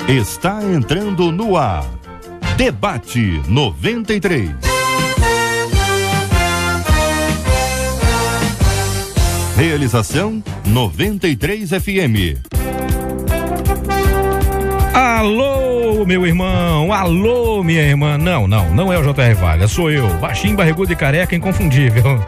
Está entrando no ar. Debate 93. Realização 93 FM. Alô, meu irmão, alô, minha irmã. Não é o J.R. Vargas, sou eu, baixinho, barrigudo e careca, inconfundível.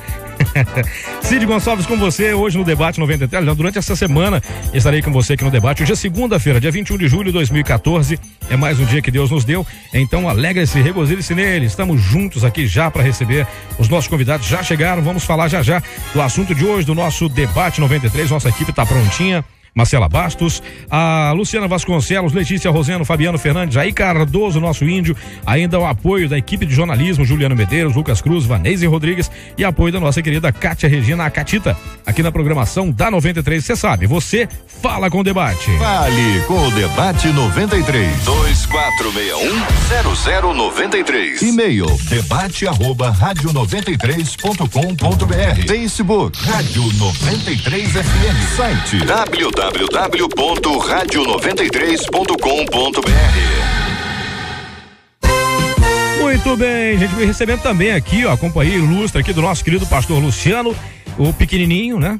Cid Gonçalves com você hoje no Debate 93. Durante essa semana estarei com você aqui no debate. Hoje é segunda-feira, dia 21 de julho de 2014. É mais um dia que Deus nos deu. Então alegre-se, regozile-se nele. Estamos juntos aqui já para receber os nossos convidados. Já chegaram, vamos falar já do assunto de hoje, do nosso Debate 93. Nossa equipe está prontinha. Marcela Bastos, a Luciana Vasconcelos, Letícia Roseno, Fabiano Fernandes, Jair Cardoso, nosso índio, ainda o apoio da equipe de jornalismo, Juliano Medeiros, Lucas Cruz, Vanese Rodrigues e apoio da nossa querida Kátia Regina, a Catita, aqui na programação da 93. Você sabe, você fala com o debate. Fale com o Debate 93. 2461-0093. E-mail debate@radio93.com.br. Facebook Rádio 93 FM. Site www.radio93.com.br. Muito bem, gente, me recebendo também aqui, ó, a companhia ilustre aqui do nosso querido pastor Luciano, o pequenininho, né?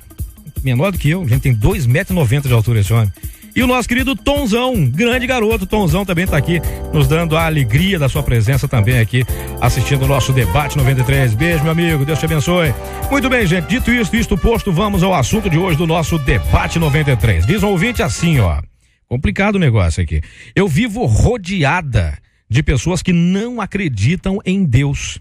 Menor do que eu, a gente tem 2,90 m de altura esse homem. E o nosso querido Tonzão, grande garoto, Tonzão também está aqui, nos dando a alegria da sua presença também aqui, assistindo o nosso Debate 93. Beijo, meu amigo, Deus te abençoe. Muito bem, gente, dito isto posto, vamos ao assunto de hoje do nosso Debate 93. Diz um ouvinte assim, ó, complicado o negócio aqui. Eu vivo rodeada de pessoas que não acreditam em Deus,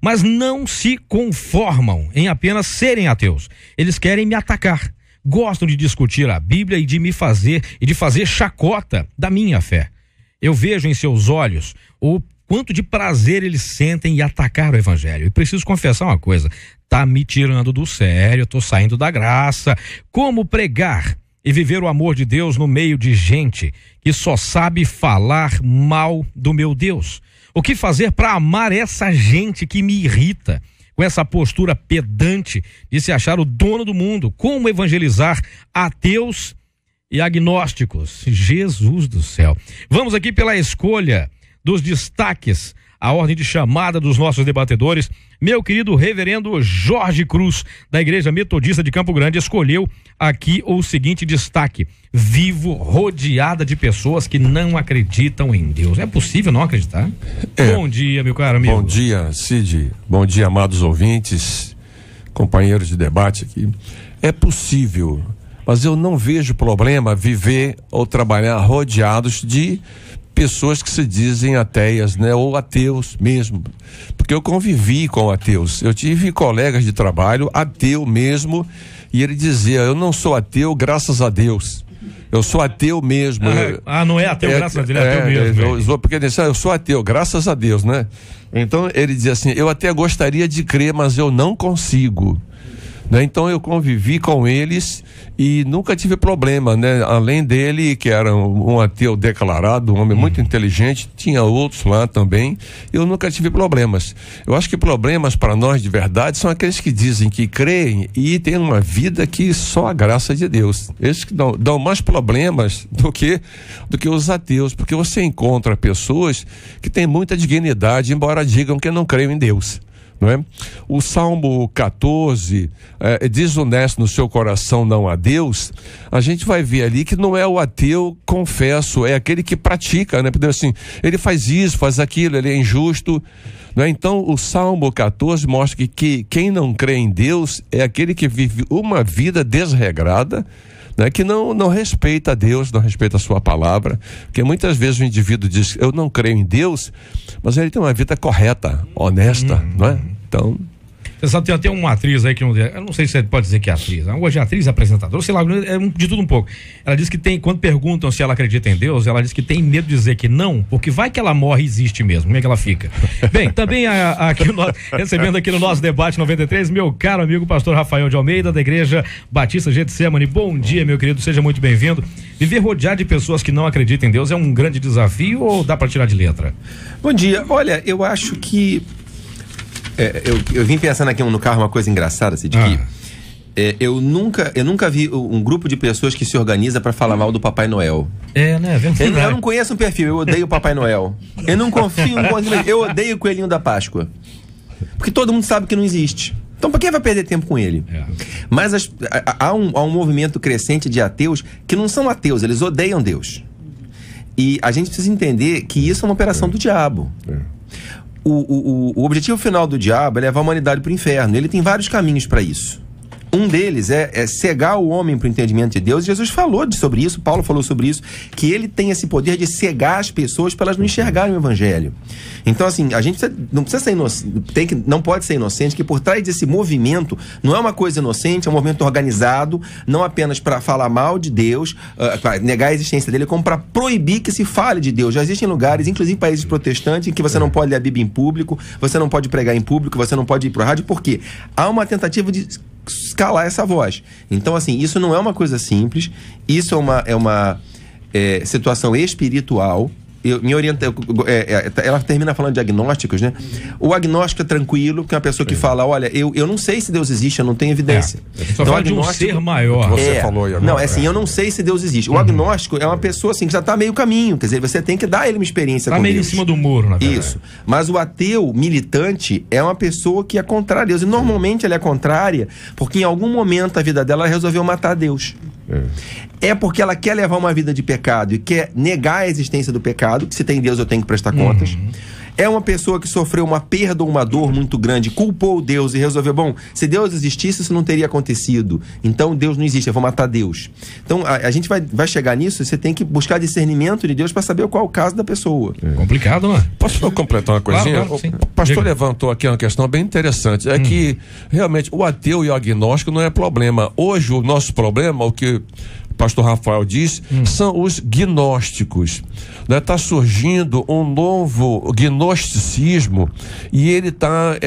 mas não se conformam em apenas serem ateus. Eles querem me atacar. Gostam de discutir a Bíblia e de fazer chacota da minha fé. Eu vejo em seus olhos o quanto de prazer eles sentem em atacar o evangelho. E preciso confessar uma coisa, tá me tirando do sério, tô saindo da graça. Como pregar e viver o amor de Deus no meio de gente que só sabe falar mal do meu Deus? O que fazer para amar essa gente que me irrita? Com essa postura pedante de se achar o dono do mundo, como evangelizar ateus e agnósticos? Jesus do céu. Vamos aqui pela escolha dos destaques, a ordem de chamada dos nossos debatedores. Meu querido reverendo Jorge Cruz, da Igreja Metodista de Campo Grande, escolheu aqui o seguinte destaque: vivo rodeada de pessoas que não acreditam em Deus. É possível não acreditar? Bom dia, meu caro amigo. Bom dia, Cid. Bom dia, amados ouvintes, companheiros de debate aqui. É possível, mas eu não vejo problema viver ou trabalhar rodeados de pessoas que se dizem ateias, né? Ou ateus mesmo, porque eu convivi com ateus. Eu tive colegas de trabalho ateu mesmo, e ele dizia: eu não sou ateu graças a Deus, eu sou ateu mesmo. Não é ateu graças a Deus, é ateu mesmo. Porque ele disse: eu sou ateu graças a Deus, né? Então ele dizia assim: eu até gostaria de crer, mas eu não consigo. Né? Então eu convivi com eles e nunca tive problema, né? Além dele, que era um ateu declarado, um homem muito inteligente, tinha outros lá também, eu nunca tive problemas. Eu acho que problemas para nós de verdade são aqueles que dizem que creem e têm uma vida que só a graça de Deus. Esses que dão mais problemas do que os ateus, porque você encontra pessoas que têm muita dignidade, embora digam que não creem em Deus. Não é? O Salmo 14, desonesto no seu coração não a Deus, a gente vai ver ali que não é o ateu, confesso, é aquele que pratica, né? Porque assim, ele faz isso, faz aquilo, ele é injusto, não é? Então o Salmo 14 mostra que quem não crê em Deus é aquele que vive uma vida desregrada, né, que não respeita a Deus, não respeita a sua palavra, porque muitas vezes o indivíduo diz: eu não creio em Deus, mas ele tem uma vida correta, honesta, não é? Então... Você sabe, tem uma atriz aí que eu não sei se você pode dizer que é atriz, hoje é atriz, apresentadora, sei lá, de tudo um pouco. Ela diz que quando perguntam se ela acredita em Deus, ela diz que tem medo de dizer que não, porque vai que ela morre e existe mesmo, como é que ela fica? Bem, também recebendo aqui no nosso Debate 93, meu caro amigo pastor Rafael de Almeida, da Igreja Batista Getsemane. Bom dia, meu querido, seja muito bem-vindo. Viver rodeado de pessoas que não acreditam em Deus é um grande desafio ou dá para tirar de letra? Bom dia, olha, eu acho que eu vim pensando aqui no carro uma coisa engraçada, assim, de que Eu nunca vi um grupo de pessoas que se organiza para falar mal do Papai Noel. Né? Eu não conheço um perfil, eu odeio o Papai Noel. Eu não confio eu odeio o Coelhinho da Páscoa. Porque todo mundo sabe que não existe. Então, pra quem vai perder tempo com ele? Mas há um movimento crescente de ateus que não são ateus, eles odeiam Deus. E a gente precisa entender que isso é uma operação do diabo. O objetivo final do diabo é levar a humanidade para o inferno. Ele tem vários caminhos para isso. Um deles é cegar o homem para o entendimento de Deus. Jesus falou sobre isso, Paulo falou sobre isso, que ele tem esse poder de cegar as pessoas para elas não enxergarem o evangelho. Então, assim, a gente não precisa ser inocente, não pode ser inocente, que por trás desse movimento não é uma coisa inocente, é um movimento organizado, não apenas para falar mal de Deus, para negar a existência dele, como para proibir que se fale de Deus. Já existem lugares, inclusive países protestantes, em que você não pode ler a Bíblia em público, você não pode pregar em público, você não pode ir para o rádio, por quê? Há uma tentativa de escalar essa voz. Então, assim, isso não é uma coisa simples, isso é uma situação espiritual. Ela termina falando de agnósticos, né? O agnóstico é tranquilo, porque é uma pessoa que fala, olha, eu não sei se Deus existe, eu não tenho evidência. Só fala de um ser maior. Você falou aí agora. Não, é assim, eu não sei se Deus existe. O agnóstico é uma pessoa assim que já está meio caminho, quer dizer, você tem que dar a ele uma experiência com Deus. Está meio em cima do muro, na verdade. Isso. Mas o ateu militante é uma pessoa que é contrária a Deus. E normalmente ela é contrária porque em algum momento da vida dela ela resolveu matar Deus. É porque ela quer levar uma vida de pecado e quer negar a existência do pecado, que se tem Deus eu tenho que prestar contas. É uma pessoa que sofreu uma perda ou uma dor muito grande, culpou Deus e resolveu, bom, se Deus existisse isso não teria acontecido, então Deus não existe, eu vou matar Deus. Então a gente vai chegar nisso, você tem que buscar discernimento de Deus para saber qual é o caso da pessoa. Complicado, não é? Posso completar uma coisinha? Claro, o pastor levantou aqui uma questão bem interessante, é que realmente o ateu e o agnóstico não é problema. Hoje o nosso problema, o que pastor Rafael diz, são os gnósticos. Está surgindo um novo gnosticismo e ele está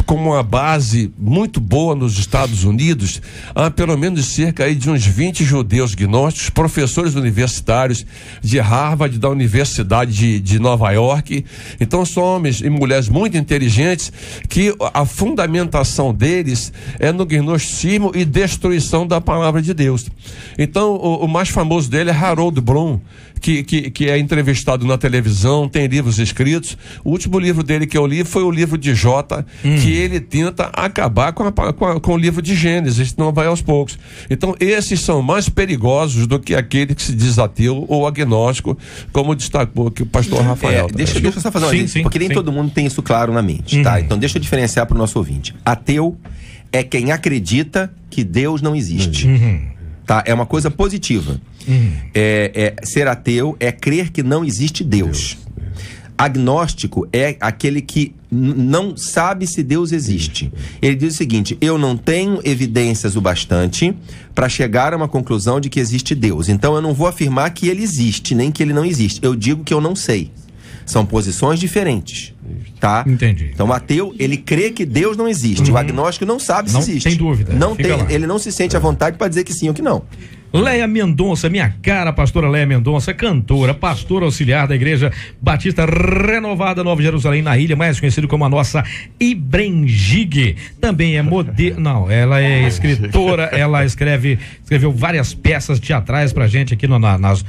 com uma base muito boa nos Estados Unidos. Há pelo menos cerca aí de uns 20 judeus gnósticos, professores universitários de Harvard, da Universidade de Nova York. Então são homens e mulheres muito inteligentes que a fundamentação deles é no gnosticismo e destruição da palavra de Deus. Então, o mais famoso dele é Harold Bloom, que é entrevistado na televisão, tem livros escritos. O último livro dele que eu li foi o livro de Jó, que ele tenta acabar com o livro de Gênesis, não vai aos poucos. Então, esses são mais perigosos do que aquele que se diz ateu ou agnóstico, como destacou aqui o pastor Rafael. Deixa eu só fazer uma coisa, porque nem todo mundo tem isso claro na mente, tá? Então, deixa eu diferenciar para o nosso ouvinte. Ateu é quem acredita que Deus não existe. Tá? É uma coisa positiva. Ser ateu é crer que não existe Deus. Agnóstico é aquele que não sabe se Deus existe. Ele diz o seguinte: eu não tenho evidências o bastante para chegar a uma conclusão de que existe Deus. Então eu não vou afirmar que ele existe, nem que ele não existe. Eu digo que eu não sei. São posições diferentes. Tá? Entendi. Então o ateu, ele crê que Deus não existe. O agnóstico não sabe se existe. Tem dúvida. Ele não se sente à vontade para dizer que sim ou que não. Leia Mendonça, minha cara, pastora Leia Mendonça, cantora, pastora auxiliar da Igreja Batista Renovada Nova Jerusalém, na ilha, mais conhecido como a nossa Ibrengigue. Também é modelo. Não, ela é escritora, ela escreveu várias peças teatrais pra gente aqui nas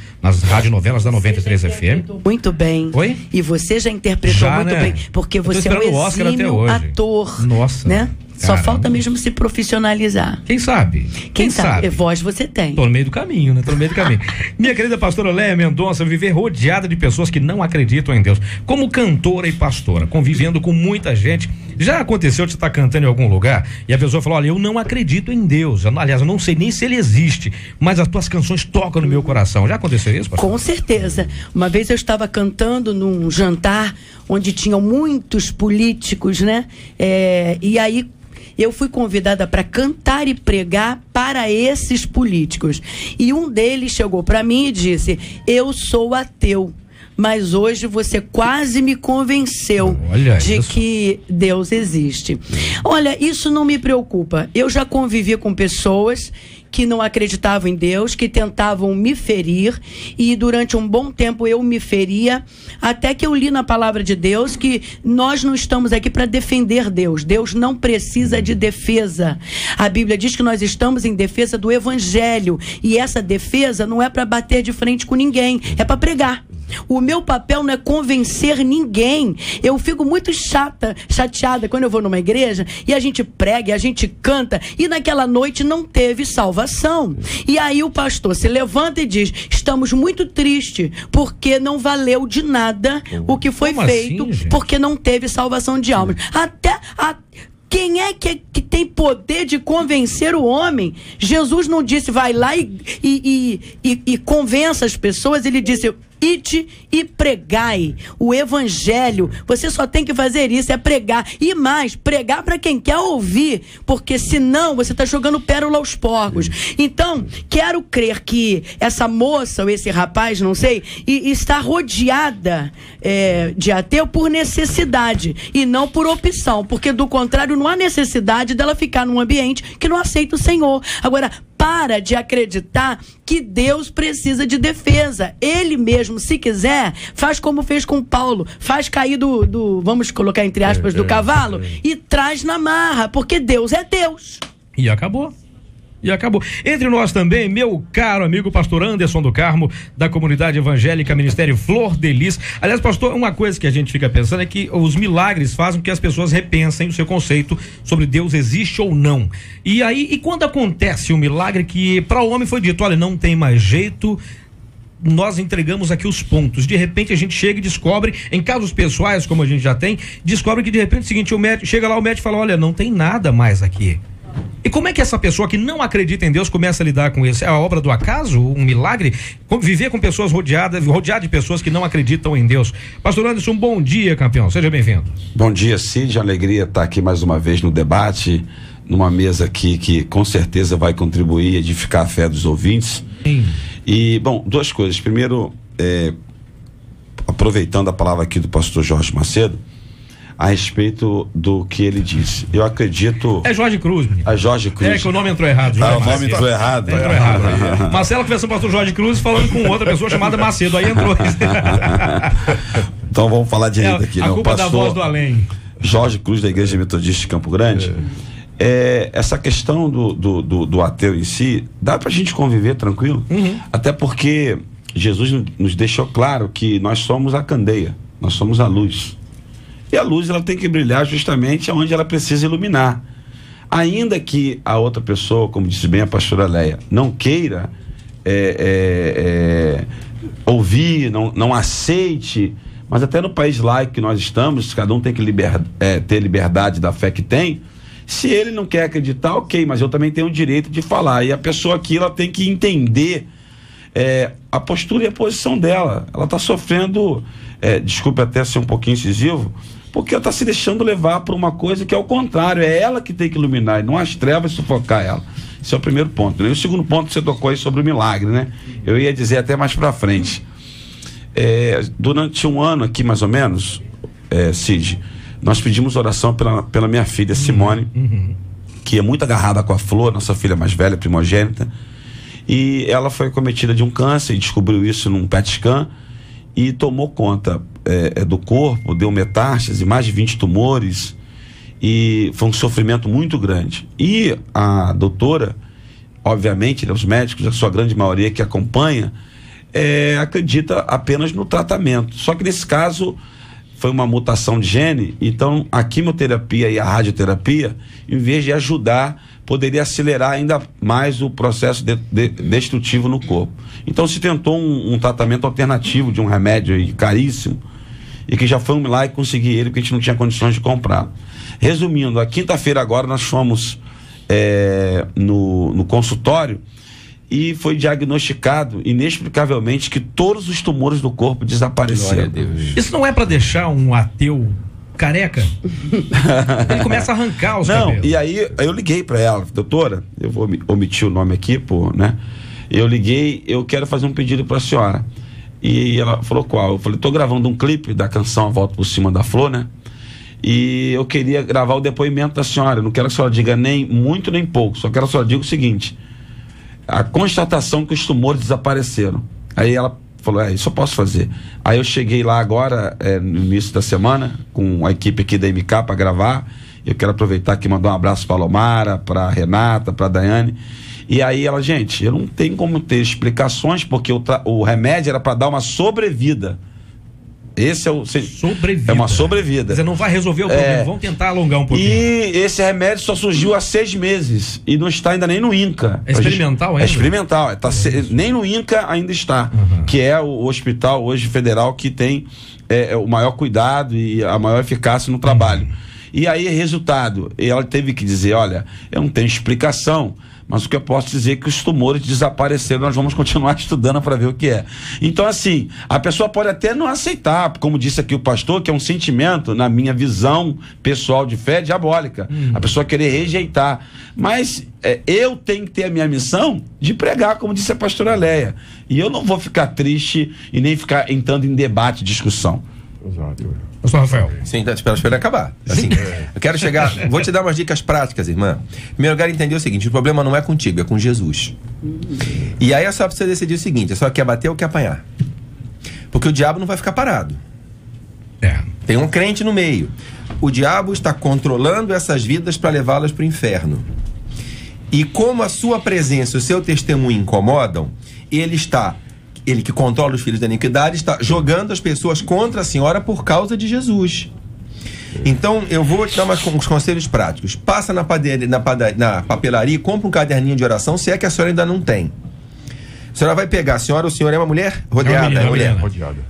radionovelas da 93 FM. Muito bem. Oi? E você já interpretou muito bem, porque você é um exímio ator. Nossa. Né? Só Caramba. falta mesmo se profissionalizar. Quem sabe? Quem sabe? Voz você tem. Tô no meio do caminho, né? Tô no meio do caminho. Minha querida pastora Leia Mendonça, viver rodeada de pessoas que não acreditam em Deus. Como cantora e pastora, convivendo com muita gente. Já aconteceu de você estar cantando em algum lugar e a pessoa falou: olha, eu não acredito em Deus. Aliás, eu não sei nem se ele existe, mas as tuas canções tocam no meu coração. Já aconteceu isso, pastor? Com certeza. Uma vez eu estava cantando num jantar onde tinham muitos políticos, né? E aí eu fui convidada para cantar e pregar para esses políticos. E um deles chegou para mim e disse: eu sou ateu, mas hoje você quase me convenceu de que Deus existe. Olha, isso não me preocupa. Eu já convivi com pessoas que não acreditavam em Deus, que tentavam me ferir, e durante um bom tempo eu me feria, até que eu li na palavra de Deus que nós não estamos aqui para defender Deus. Deus não precisa de defesa. A Bíblia diz que nós estamos em defesa do Evangelho, e essa defesa não é para bater de frente com ninguém, é para pregar. O meu papel não é convencer ninguém. Eu fico muito chateada quando eu vou numa igreja e a gente prega, a gente canta, e naquela noite não teve salvação. E aí o pastor se levanta e diz: estamos muito tristes porque não valeu de nada o que foi feito, assim, porque não teve salvação de almas. Quem é que tem poder de convencer o homem? Jesus não disse vai lá e convença as pessoas. Ele disse: ide e pregai o Evangelho. Você só tem que fazer isso, é pregar. E mais, pregar para quem quer ouvir, porque senão você está jogando pérola aos porcos. Então, quero crer que essa moça ou esse rapaz, não sei, está rodeada de ateu por necessidade e não por opção, porque do contrário não há necessidade dela ficar num ambiente que não aceita o Senhor. Agora, para de acreditar que Deus precisa de defesa. Ele mesmo, se quiser, faz como fez com Paulo, faz cair vamos colocar entre aspas, do cavalo, e traz na marra, porque Deus é Deus. E acabou. Entre nós também, meu caro amigo pastor Anderson do Carmo, da comunidade evangélica Ministério Flor de Lis. Aliás, pastor, uma coisa que a gente fica pensando é que os milagres fazem com que as pessoas repensem o seu conceito sobre Deus existe ou não. E quando acontece um milagre que para o homem foi dito, olha, não tem mais jeito, nós entregamos aqui os pontos. De repente a gente chega e descobre, em casos pessoais como a gente já tem, descobre que de repente é o seguinte, o médico chega lá, o médico fala, olha, não tem nada mais aqui. E como é que essa pessoa que não acredita em Deus começa a lidar com isso? É a obra do acaso? Um milagre? Viver com pessoas rodeado de pessoas que não acreditam em Deus. Pastor Anderson, bom dia, campeão. Seja bem-vindo. Bom dia, Cid. Alegria estar aqui mais uma vez no debate, numa mesa aqui que com certeza vai contribuir e edificar a fé dos ouvintes. Sim. E, bom, duas coisas. Primeiro, aproveitando a palavra aqui do pastor Jorge Macedo, a respeito do que ele disse. Eu acredito... É Jorge Cruz, menino. É Jorge Cruz. É que o nome entrou errado. O nome entrou errado. Marcelo conversou com o pastor Jorge Cruz falando com outra pessoa chamada Macedo. Aí entrou. Então vamos falar direito aqui. A culpa da voz do além. Jorge Cruz, da Igreja Metodista de Campo Grande. Essa questão do ateu em si, dá pra gente conviver tranquilo? Uhum. Até porque Jesus nos deixou claro que nós somos a candeia, nós somos a luz. E a luz, ela tem que brilhar justamente onde ela precisa iluminar. Ainda que a outra pessoa, como disse bem a pastora Leia, não queira ouvir, não aceite, mas até no país laico que nós estamos, cada um tem que ter liberdade da fé que tem. Se ele não quer acreditar, ok, mas eu também tenho o direito de falar. E a pessoa aqui, ela tem que entender a postura e a posição dela. Ela está sofrendo, desculpe até ser um pouquinho incisivo, porque ela está se deixando levar por uma coisa que é o contrário, é ela que tem que iluminar, e não as trevas sufocar ela. Esse é o primeiro ponto, né? E o segundo ponto que você tocou aí sobre o milagre, né? Eu ia dizer até mais pra frente. Durante um ano aqui, mais ou menos, Cid, nós pedimos oração pela minha filha Simone, que é muito agarrada com a Flor, nossa filha mais velha, primogênita, e ela foi acometida de um câncer e descobriu isso num PET scan e tomou conta do corpo, deu metástase, mais de 20 tumores, e foi um sofrimento muito grande. E a doutora, obviamente, os médicos, a sua grande maioria que acompanha, acredita apenas no tratamento. Só que nesse caso foi uma mutação de gene, então a quimioterapia e a radioterapia, em vez de ajudar, poderia acelerar ainda mais o processo destrutivo no corpo. Então se tentou um tratamento alternativo de um remédio aí caríssimo, e que já foi um milagre conseguir ele, porque a gente não tinha condições de comprar. Resumindo, a quinta-feira agora nós fomos no consultório e foi diagnosticado inexplicavelmente que todos os tumores do corpo desapareceram. Isso não é para deixar um ateu careca? Ele começa a arrancar os cabelos. E aí eu liguei para ela, doutora, eu vou omitir o nome aqui, né? Eu liguei, eu quero fazer um pedido para a senhora. E ela falou, qual? Eu falei, tô gravando um clipe da canção A Volta por Cima da Flor, né? E eu queria gravar o depoimento da senhora. Eu não quero que a senhora diga nem muito nem pouco, só quero que a senhora diga o seguinte: a constatação que os tumores desapareceram. Aí ela falou, isso eu posso fazer. Aí eu cheguei lá agora, no início da semana, com a equipe aqui da MK para gravar. Eu quero aproveitar aqui e mandar um abraço para a Lomara, para a Renata, para a Daiane. E aí ela, gente, eu não tenho como ter explicações, porque o remédio era para dar uma sobrevida. Esse é o... Sobrevida. É uma sobrevida. Você não vai resolver o problema, vamos tentar alongar um pouquinho. E esse remédio só surgiu há 6 meses e não está ainda nem no INCA. É experimental ainda? É experimental. Nem no INCA ainda está, que é o hospital hoje federal que tem o maior cuidado e a maior eficácia no trabalho. E aí, resultado, ela teve que dizer, olha, eu não tenho explicação, mas o que eu posso dizer é que os tumores desapareceram, nós vamos continuar estudando para ver o que é. Então, assim, a pessoa pode até não aceitar, como disse aqui o pastor, que é um sentimento, na minha visão pessoal de fé, diabólica. A pessoa querer rejeitar. Mas eu tenho que ter a minha missão de pregar, como disse a pastora Leia. E eu não vou ficar triste e nem ficar entrando em debate, discussão. Exato. Pastor Rafael. Sim, espera acabar. Assim, eu quero chegar. Vou te dar umas dicas práticas, irmã. Em primeiro lugar, entender o seguinte: o problema não é contigo, é com Jesus. E aí é só pra você decidir o seguinte: é só quer bater ou quer apanhar. Porque o diabo não vai ficar parado. Tem um crente no meio. O diabo está controlando essas vidas para levá-las para o inferno. E como a sua presença e o seu testemunho incomodam, ele que controla os filhos da iniquidade, está jogando as pessoas contra a senhora por causa de Jesus. Então, eu vou te dar uns conselhos práticos. Passa na papelaria e compra um caderninho de oração, se é que a senhora ainda não tem. A senhora vai pegar, o senhor é uma mulher? Rodeada, mulher.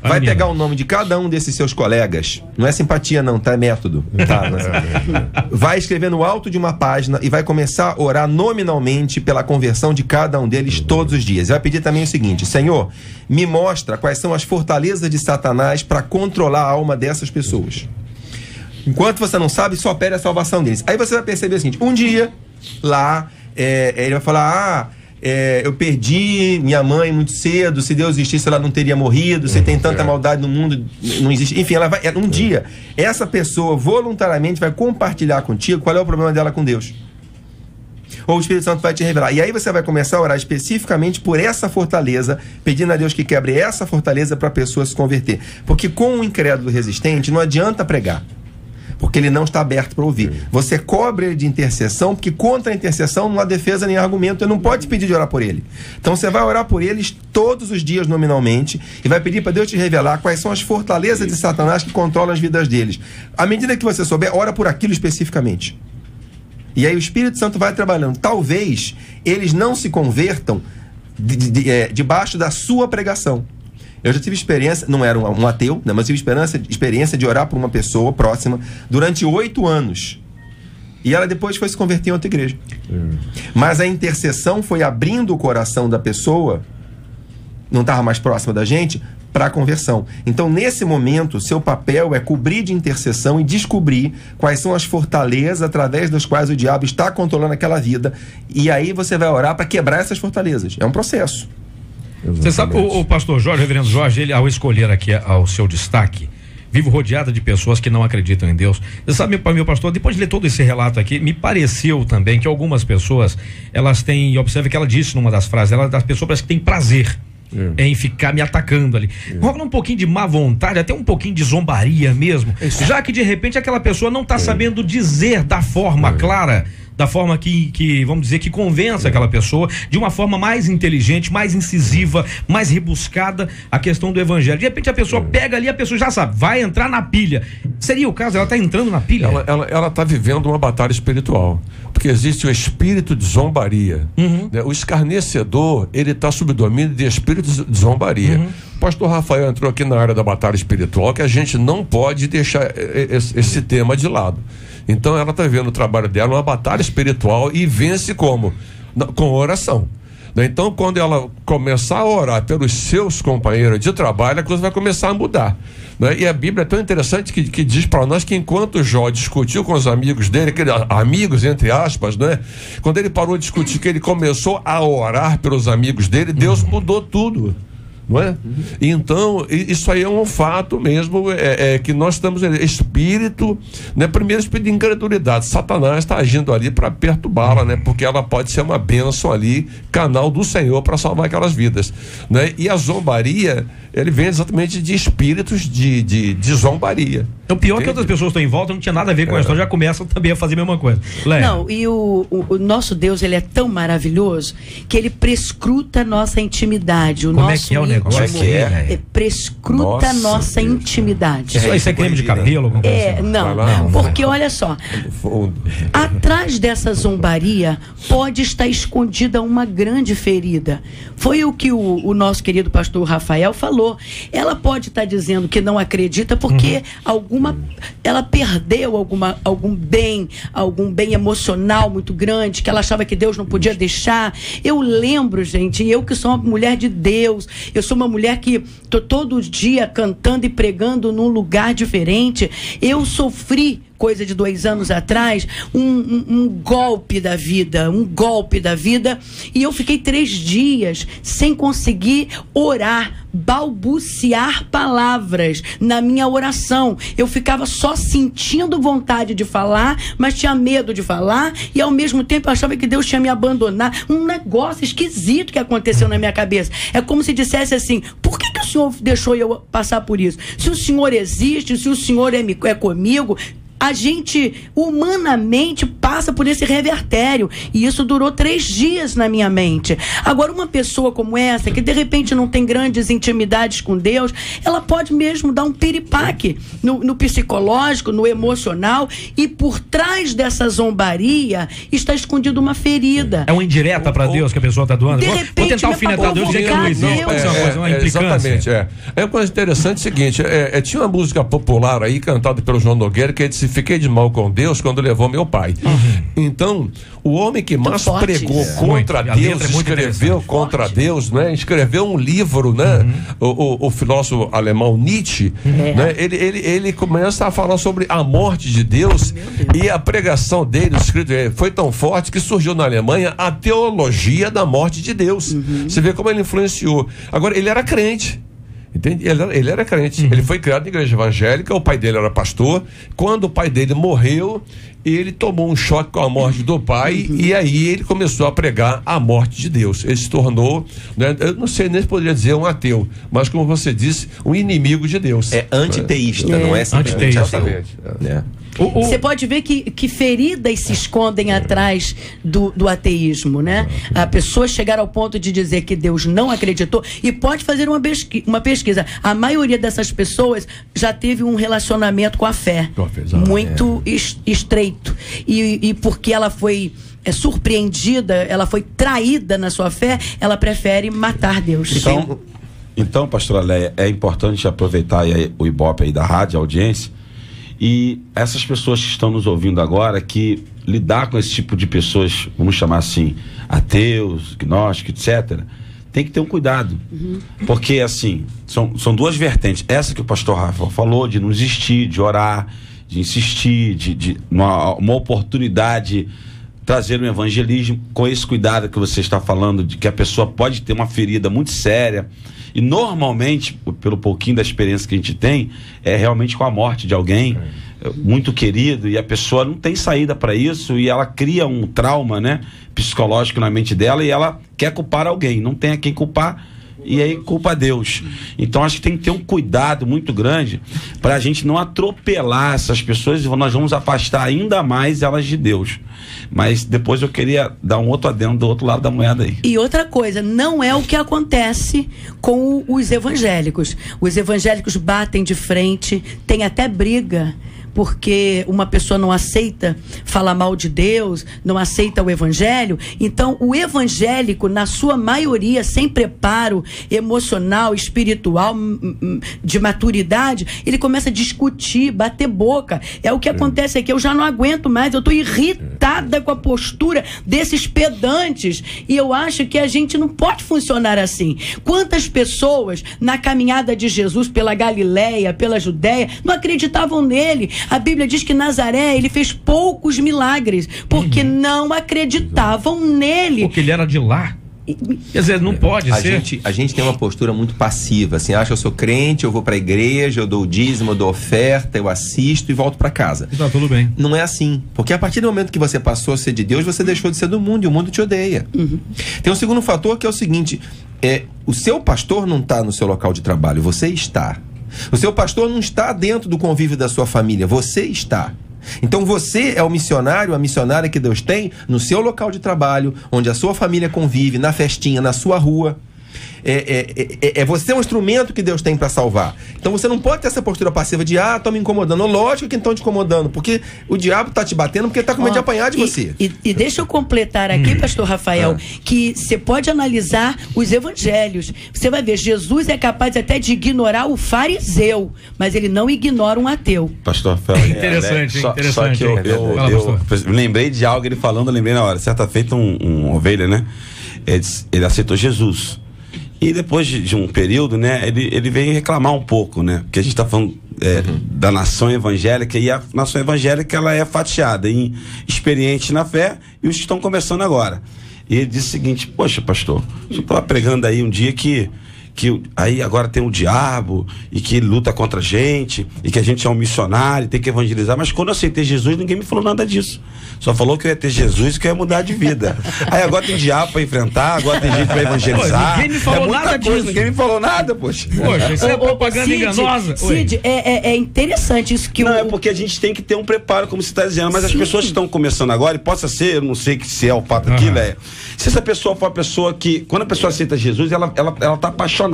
Vai pegar o nome de cada um desses seus colegas. Não é simpatia não, tá? É método. Tá? Vai escrever no alto de uma página e vai começar a orar nominalmente pela conversão de cada um deles todos os dias. Vai pedir também o seguinte: Senhor, me mostra quais são as fortalezas de Satanás para controlar a alma dessas pessoas. Enquanto você não sabe, só pede a salvação deles. Aí você vai perceber o seguinte: um dia, lá, ele vai falar, eu perdi minha mãe muito cedo, se Deus existisse ela não teria morrido, se tem tanta maldade no mundo, não existe. Enfim, um dia, essa pessoa voluntariamente vai compartilhar contigo qual é o problema dela com Deus. Ou o Espírito Santo vai te revelar. E aí você vai começar a orar especificamente por essa fortaleza, pedindo a Deus que quebre essa fortaleza para a pessoa se converter. Porque com o incrédulo resistente não adianta pregar, porque ele não está aberto para ouvir. Você cobre ele de intercessão, porque contra a intercessão não há defesa nem argumento, ele não pode pedir de orar por ele. Então você vai orar por eles todos os dias nominalmente e vai pedir para Deus te revelar quais são as fortalezas de Satanás que controlam as vidas deles. À medida que você souber, ora por aquilo especificamente. E aí o Espírito Santo vai trabalhando. Talvez eles não se convertam debaixo da sua pregação. Eu já tive experiência, não era um ateu, né, mas tive experiência de orar por uma pessoa próxima durante 8 anos. E ela depois foi se converter em outra igreja. Mas a intercessão foi abrindo o coração da pessoa, não estava mais próxima da gente, para a conversão. Então, nesse momento, seu papel é cobrir de intercessão e descobrir quais são as fortalezas através das quais o diabo está controlando aquela vida. E aí você vai orar para quebrar essas fortalezas. É um processo. Você sabe, o pastor Jorge, o reverendo Jorge, ele, ao escolher aqui o seu destaque, vivo rodeado de pessoas que não acreditam em Deus. Você sabe, meu pastor, depois de ler todo esse relato aqui, me pareceu também que algumas pessoas, elas têm, e observe que ela disse numa das frases, as pessoas parecem que têm prazer em ficar me atacando ali. Rola um pouquinho de má vontade, até um pouquinho de zombaria mesmo, já que de repente aquela pessoa não está sabendo dizer da forma clara, da forma que, vamos dizer, que convença aquela pessoa, de uma forma mais inteligente, mais incisiva, mais rebuscada, a questão do evangelho. De repente a pessoa pega ali, a pessoa já sabe, vai entrar na pilha. Seria o caso, ela está entrando na pilha? Ela está vivendo uma batalha espiritual, porque existe o espírito de zombaria. Né? O escarnecedor, ele está sob domínio de espíritos de zombaria. O pastor Rafael entrou aqui na área da batalha espiritual, que a gente não pode deixar esse tema de lado. Então ela está vendo o trabalho dela, uma batalha espiritual, e vence como? Com oração. Então, quando ela começar a orar pelos seus companheiros de trabalho, a coisa vai começar a mudar. Né? E a Bíblia é tão interessante que diz para nós que enquanto Jó discutiu com os amigos dele, amigos entre aspas, né? Quando ele parou de discutir, que ele começou a orar pelos amigos dele, Deus mudou tudo. não é? Então, isso aí é um fato mesmo, que nós estamos espírito, né? Primeiro espírito de incredulidade. Satanás está agindo ali para perturbá-la, né? Porque ela pode ser uma bênção ali, canal do Senhor para salvar aquelas vidas, né? E a zombaria, ele vem exatamente de espíritos de zombaria. O pior é que outras pessoas estão em volta, não tinha nada a ver com a história, já começam também a fazer a mesma coisa. Leia. Não, e o nosso Deus, ele é tão maravilhoso que ele prescruta a nossa intimidade. Como é que é o negócio? Prescruta a nossa intimidade. Isso é creme de cabelo? Não, porque olha só, atrás dessa zombaria pode estar escondida uma grande ferida. Foi o que o nosso querido pastor Rafael falou. Ela pode estar dizendo que não acredita porque ela perdeu algum bem emocional muito grande, que ela achava que Deus não podia deixar. Eu lembro, gente, eu que sou uma mulher de Deus, eu sou uma mulher que tô todo dia cantando e pregando num lugar diferente. Eu sofri, coisa de 2 anos atrás, um golpe da vida, e eu fiquei 3 dias sem conseguir orar, balbuciar palavras na minha oração. Eu ficava só sentindo vontade de falar, mas tinha medo de falar, e ao mesmo tempo eu achava que Deus tinha me abandonado. Um negócio esquisito que aconteceu na minha cabeça. É como se dissesse assim: por que o Senhor deixou eu passar por isso? Se o Senhor existe, se o Senhor é comigo. A gente humanamente passa por esse revertério, e isso durou 3 dias na minha mente. Agora, uma pessoa como essa, que de repente não tem grandes intimidades com Deus, ela pode mesmo dar um piripaque no psicológico, no emocional, e por trás dessa zombaria está escondida uma ferida. É uma indireta para Deus que a pessoa está doando? Vou tentar alfinetar Deus, dizer que não existe. Uma implicância. Exatamente, é uma coisa interessante, o seguinte, tinha uma música popular aí, cantada pelo João Nogueira, que disse: fiquei de mal com Deus quando levou meu pai. Então, o homem que mais pregou contra Deus, escreveu contra Deus, né? Escreveu um livro, né? O filósofo alemão Nietzsche, né? Ele começa a falar sobre a morte de Deus, e a pregação dele, escrito, foi tão forte que surgiu na Alemanha a teologia da morte de Deus. Você vê como ele influenciou. Agora, ele era crente. Entende? Ele era crente, ele foi criado na igreja evangélica, o pai dele era pastor. Quando o pai dele morreu, ele tomou um choque com a morte do pai, e aí ele começou a pregar a morte de Deus. Ele se tornou, né, eu não sei nem se poderia dizer um ateu, mas como você disse, um inimigo de Deus. É antiteísta, não é simplesmente ateu. Você pode ver que feridas se escondem atrás do ateísmo, né? A pessoa chegar ao ponto de dizer que Deus não acreditou, e pode fazer uma pesquisa. A maioria dessas pessoas já teve um relacionamento com a fé muito estreito, e porque ela foi surpreendida, ela foi traída na sua fé, ela prefere matar Deus. Então, pastora Leia, é importante aproveitar aí o Ibope aí da rádio, a audiência, e essas pessoas que estão nos ouvindo agora, que lidar com esse tipo de pessoas, vamos chamar assim, ateus, gnósticos, etc., tem que ter um cuidado. Porque, assim, são 2 vertentes. Essa que o pastor Rafa falou, de não desistir, de orar, de insistir, de uma oportunidade, trazer um evangelismo com esse cuidado que você está falando, de que a pessoa pode ter uma ferida muito séria. E normalmente, pelo pouquinho da experiência que a gente tem, é realmente com a morte de alguém muito querido, e a pessoa não tem saída para isso, e ela cria um trauma, né, psicológico na mente dela, e ela quer culpar alguém, não tem a quem culpar, e aí culpa Deus. Então acho que tem que ter um cuidado muito grande para a gente não atropelar essas pessoas, e nós vamos afastar ainda mais elas de Deus. Mas depois eu queria dar um outro adendo do outro lado da moeda aí. E outra coisa, não é o que acontece com os evangélicos. Os evangélicos batem de frente, tem até briga, porque uma pessoa não aceita falar mal de Deus, não aceita o evangelho. Então, o evangélico, na sua maioria, sem preparo emocional, espiritual, de maturidade, ele começa a discutir, bater boca. É o que acontece aqui. Eu já não aguento mais, eu estou irritada com a postura desses pedantes, e eu acho que a gente não pode funcionar assim. Quantas pessoas na caminhada de Jesus pela Galileia, pela Judéia, não acreditavam nele? A Bíblia diz que Nazaré, ele fez poucos milagres, porque não acreditavam nele. Porque ele era de lá. Quer dizer, não pode ser. A gente tem uma postura muito passiva, assim, acha que eu sou crente, eu vou pra igreja, eu dou o dízimo, eu dou oferta, eu assisto e volto pra casa. Tá tudo bem. Não é assim, porque a partir do momento que você passou a ser de Deus, você deixou de ser do mundo e o mundo te odeia. Tem um segundo fator que é o seguinte, o seu pastor não está no seu local de trabalho, você está. O seu pastor não está dentro do convívio da sua família, você está. Então você é o missionário, a missionária que Deus tem no seu local de trabalho, onde a sua família convive, na festinha, na sua rua. Você é um instrumento que Deus tem para salvar. Então você não pode ter essa postura passiva de estão me incomodando. Lógico que estão te incomodando, porque o diabo está te batendo porque está com medo de apanhar de você. E deixa eu completar aqui, pastor Rafael, que você pode analisar os evangelhos. Você vai ver, Jesus é capaz até de ignorar o fariseu, mas ele não ignora um ateu. Pastor Rafael, interessante. Só que eu lembrei de algo, ele falando, eu lembrei na hora. Certa feita uma ovelha, né? Ele aceitou Jesus. E depois de um período, né, ele veio reclamar um pouco, né? Porque a gente está falando da nação evangélica, e a nação evangélica ela é fatiada em experientes na fé e os que estão começando agora. E ele disse o seguinte: poxa, pastor, eu estava pregando aí um dia que aí agora tem o diabo e que ele luta contra a gente e que a gente é um missionário, tem que evangelizar, mas quando eu aceitei Jesus ninguém me falou nada disso, só falou que eu ia ter Jesus e que eu ia mudar de vida. Aí agora tem diabo para enfrentar, agora tem gente para evangelizar. Ninguém me falou nada disso. Ninguém me falou nada, poxa. Isso é propaganda enganosa. Cid, é interessante isso que não, é porque a gente tem que ter um preparo, como você está dizendo, mas as pessoas que estão começando agora, e possa ser, eu não sei se é o fato aqui, Léa, se essa pessoa for a pessoa que, quando a pessoa aceita Jesus, ela tá apaixonada.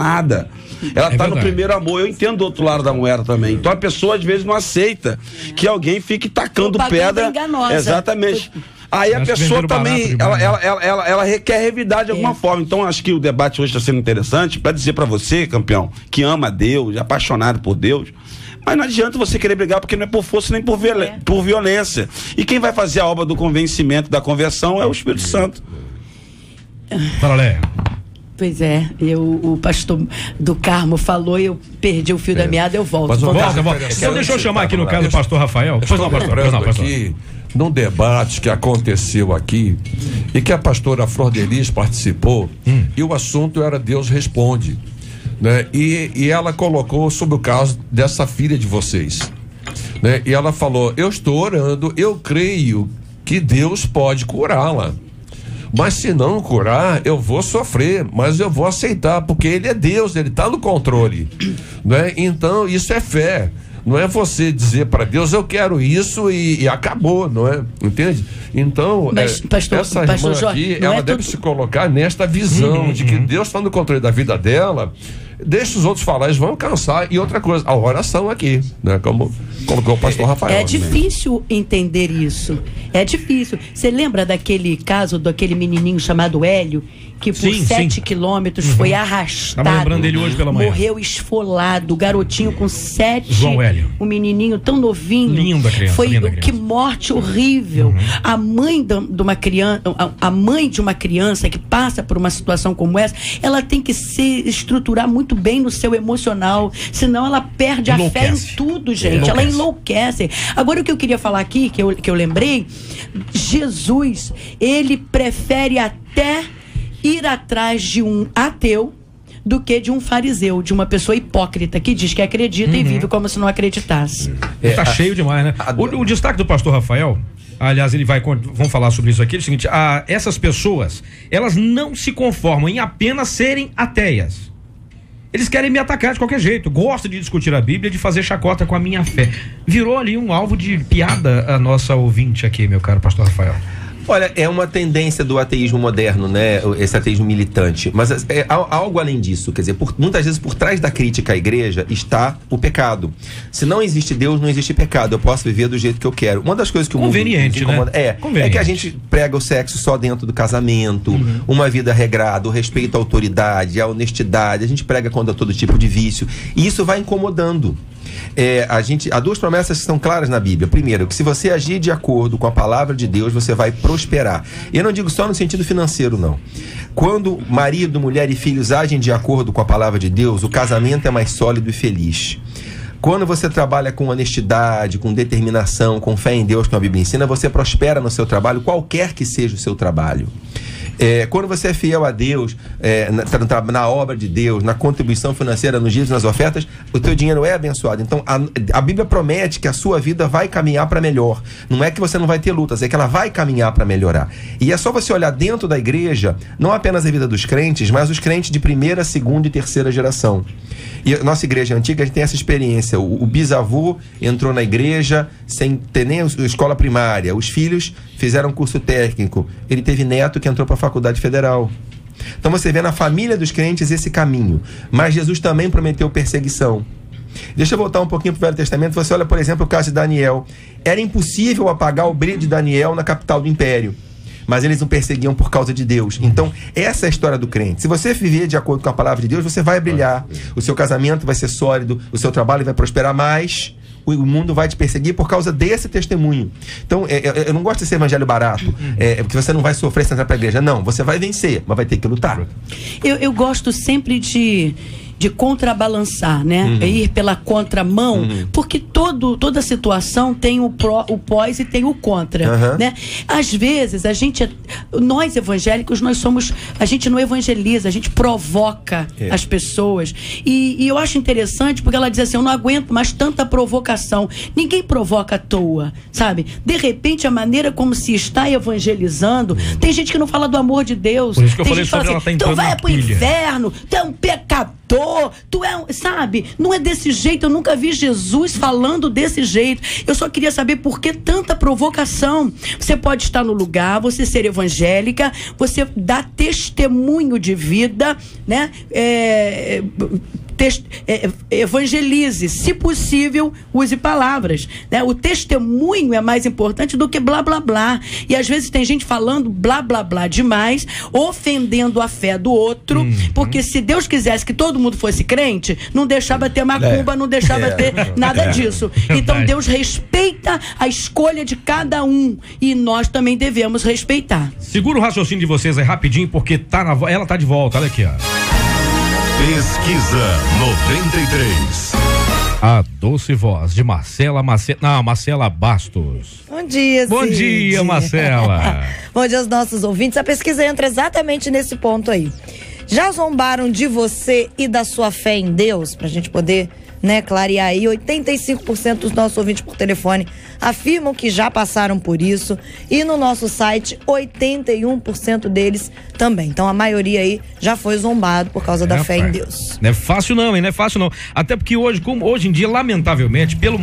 Ela tá no primeiro amor. Eu entendo do outro lado da moeda também. Então a pessoa às vezes não aceita que alguém fique tacando pedra. Enganosa. Exatamente. Aí a pessoa também, ela requer revidar de alguma forma. Então acho que o debate hoje está sendo interessante para dizer para você, campeão, que ama Deus, é apaixonado por Deus. Mas não adianta você querer brigar, porque não é por força nem por violência. E quem vai fazer a obra do convencimento, da conversão, é o Espírito Santo. Fala, Léa. Pois é, o pastor do Carmo falou e eu perdi o fio da meada, eu volto. Volta. Então deixa eu chamar aqui no caso o pastor Rafael. Pois não, pastor. Aqui, num debate que aconteceu aqui e que a pastora Flor de Lis participou, e o assunto era Deus Responde, né? E ela colocou sobre o caso dessa filha de vocês, né? E ela falou: eu estou orando, eu creio que Deus pode curá-la. Mas se não curar, eu vou sofrer, mas eu vou aceitar, porque Ele é Deus, Ele está no controle, né? Então isso é fé, não é você dizer para Deus eu quero isso e acabou, não é? Entende? Então essa irmã aqui, ela deve se colocar nesta visão de que Deus está no controle da vida dela. Deixa os outros falar, eles vão cansar. E outra coisa, a oração aqui, né? Como colocou o pastor Rafael. É difícil entender isso. É difícil. Você lembra daquele caso daquele menininho chamado Hélio, que por 7 quilômetros foi arrastado, lembrando dele hoje pela manhã, morreu esfolado, o garotinho com 7, João Hélio, um menininho tão novinho, linda criança, foi linda que morte horrível. A mãe de uma criança, a mãe de uma criança que passa por uma situação como essa, ela tem que se estruturar muito bem no seu emocional, senão ela perde a fé em tudo, gente. Ela enlouquece. Agora o que eu queria falar aqui, que eu lembrei, Jesus, ele prefere até ir atrás de um ateu do que de um fariseu, de uma pessoa hipócrita que diz que acredita e vive como se não acreditasse. Tá cheio demais, né? O destaque do pastor Rafael, aliás, vamos falar sobre isso aqui, é o seguinte: essas pessoas, elas não se conformam em apenas serem ateias. Eles querem me atacar de qualquer jeito, gostam de discutir a Bíblia, de fazer chacota com a minha fé. Virou ali um alvo de piada a nossa ouvinte aqui, meu caro pastor Rafael. Olha, é uma tendência do ateísmo moderno, né? Esse ateísmo militante. Mas é algo além disso. Quer dizer, muitas vezes por trás da crítica à igreja está o pecado. Se não existe Deus, não existe pecado. Eu posso viver do jeito que eu quero. Uma das coisas que o mundo incomoda, né? É que a gente prega o sexo só dentro do casamento, uma vida regrada, o respeito à autoridade, a honestidade. A gente prega contra todo tipo de vício. E isso vai incomodando. Há duas promessas que são claras na Bíblia. Primeiro, que se você agir de acordo com a palavra de Deus, você vai prosperar. E eu não digo só no sentido financeiro, não. Quando marido, mulher e filhos agem de acordo com a palavra de Deus, o casamento é mais sólido e feliz. Quando você trabalha com honestidade, com determinação, com fé em Deus, como a Bíblia ensina, você prospera no seu trabalho, qualquer que seja o seu trabalho. Quando você é fiel a Deus, na obra de Deus, na contribuição financeira, nos dízimos, nas ofertas, o teu dinheiro é abençoado. Então a Bíblia promete que a sua vida vai caminhar para melhor. Não é que você não vai ter lutas, é que ela vai caminhar para melhorar. E é só você olhar dentro da igreja, não apenas a vida dos crentes, mas os crentes de primeira, segunda e terceira geração. E a nossa igreja antiga, a gente tem essa experiência. O bisavô entrou na igreja sem ter nem a escola primária. Os filhos fizeram curso técnico. Ele teve neto que entrou para a faculdade federal. Então você vê na família dos crentes esse caminho. Mas Jesus também prometeu perseguição. Deixa eu voltar um pouquinho para o Velho Testamento. Você olha, por exemplo, o caso de Daniel. Era impossível apagar o brilho de Daniel na capital do império. Mas eles não perseguiam por causa de Deus. Então, essa é a história do crente. Se você viver de acordo com a palavra de Deus, você vai brilhar. O seu casamento vai ser sólido, o seu trabalho vai prosperar mais. O mundo vai te perseguir por causa desse testemunho. Então, eu não gosto desse evangelho barato, porque você não vai sofrer sem entrar para a igreja. Não, você vai vencer, mas vai ter que lutar. Eu gosto sempre de contrabalançar, né? Ir pela contramão, porque toda situação tem o pós e tem o contra, né? Às vezes, nós evangélicos, a gente não evangeliza, a gente provoca as pessoas. E eu acho interessante, porque ela diz assim, eu não aguento mais tanta provocação. Ninguém provoca à toa, sabe? De repente, a maneira como se está evangelizando, tem gente que não fala do amor de Deus. Por isso que eu tem falei gente que fala assim, tu vai pro inferno, tu é um pecador, tu é um, sabe? Não é desse jeito, eu nunca vi Jesus falando desse jeito. Eu só queria saber por que tanta provocação. Você pode estar no lugar, você ser evangélica, você dá testemunho de vida, né? Evangelize, se possível, use palavras, né? O testemunho é mais importante do que blá blá blá. E às vezes tem gente falando blá blá blá demais, ofendendo a fé do outro, porque se Deus quisesse que todo mundo fosse crente, não deixava ter macumba, não deixava ter nada disso. Então Deus respeita a escolha de cada um e nós também devemos respeitar. Segura o raciocínio de vocês aí rapidinho, porque ela tá de volta, olha aqui, ó. Pesquisa 93. A doce voz de Marcela Bastos. Bom dia, Bom dia, Marcela. Bom dia aos nossos ouvintes. A pesquisa entra exatamente nesse ponto aí. Já zombaram de você e da sua fé em Deus? Pra gente poder, né, clarear aí. 85% dos nossos ouvintes por telefone afirmam que já passaram por isso. E no nosso site, 81% deles também. Então a maioria aí já foi zombado por causa da fé em Deus. Não é fácil não, hein? Não é fácil não. Até porque hoje em dia, lamentavelmente, pelo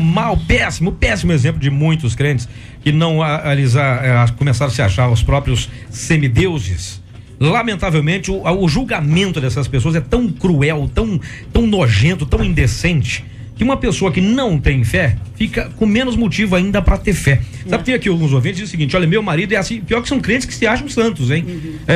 péssimo exemplo de muitos crentes que não começaram a se achar os próprios semideuses. Lamentavelmente, o julgamento dessas pessoas é tão cruel, tão nojento, tão indecente, que uma pessoa que não tem fé fica com menos motivo ainda para ter fé. Sabe, tem aqui alguns ouvintes que dizem o seguinte: olha, meu marido é assim. Pior que são crentes que se acham santos, hein?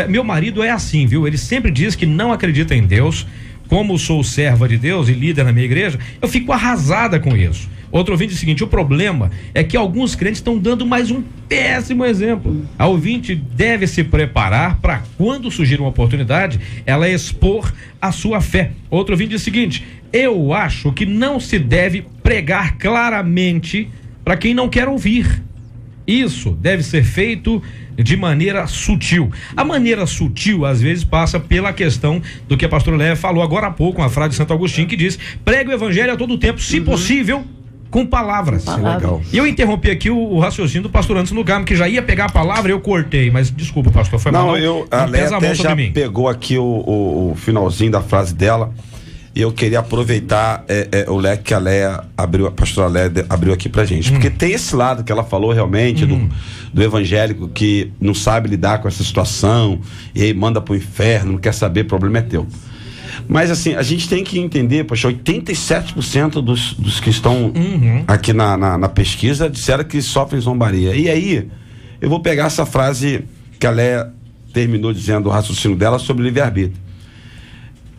Meu marido é assim, viu? Ele sempre diz que não acredita em Deus. Como sou serva de Deus e líder na minha igreja, eu fico arrasada com isso. Outro ouvinte diz o seguinte: o problema é que alguns crentes estão dando mais um péssimo exemplo. A ouvinte deve se preparar para, quando surgir uma oportunidade, ela expor a sua fé. Outro ouvinte diz o seguinte: eu acho que não se deve pregar claramente para quem não quer ouvir. Isso deve ser feito de maneira sutil. A maneira sutil, às vezes, passa pela questão do que a pastora Léa falou agora há pouco, uma frase de Santo Agostinho, que diz: pregue o evangelho a todo tempo, se possível, com palavras. Legal. E eu interrompi aqui o raciocínio do pastor Anderson no Carmo, que já ia pegar a palavra e eu cortei, mas desculpa, pastor, foi mal. A Léa até já pegou aqui o finalzinho da frase dela. E eu queria aproveitar o leque que a pastora Léa abriu aqui pra gente. Porque tem esse lado que ela falou realmente do evangélico que não sabe lidar com essa situação e aí manda pro inferno, não quer saber, o problema é teu. Mas assim, a gente tem que entender, poxa, 87% dos que estão aqui na pesquisa disseram que sofrem zombaria. E aí, eu vou pegar essa frase que a Léa terminou dizendo, o raciocínio dela sobre livre-arbítrio.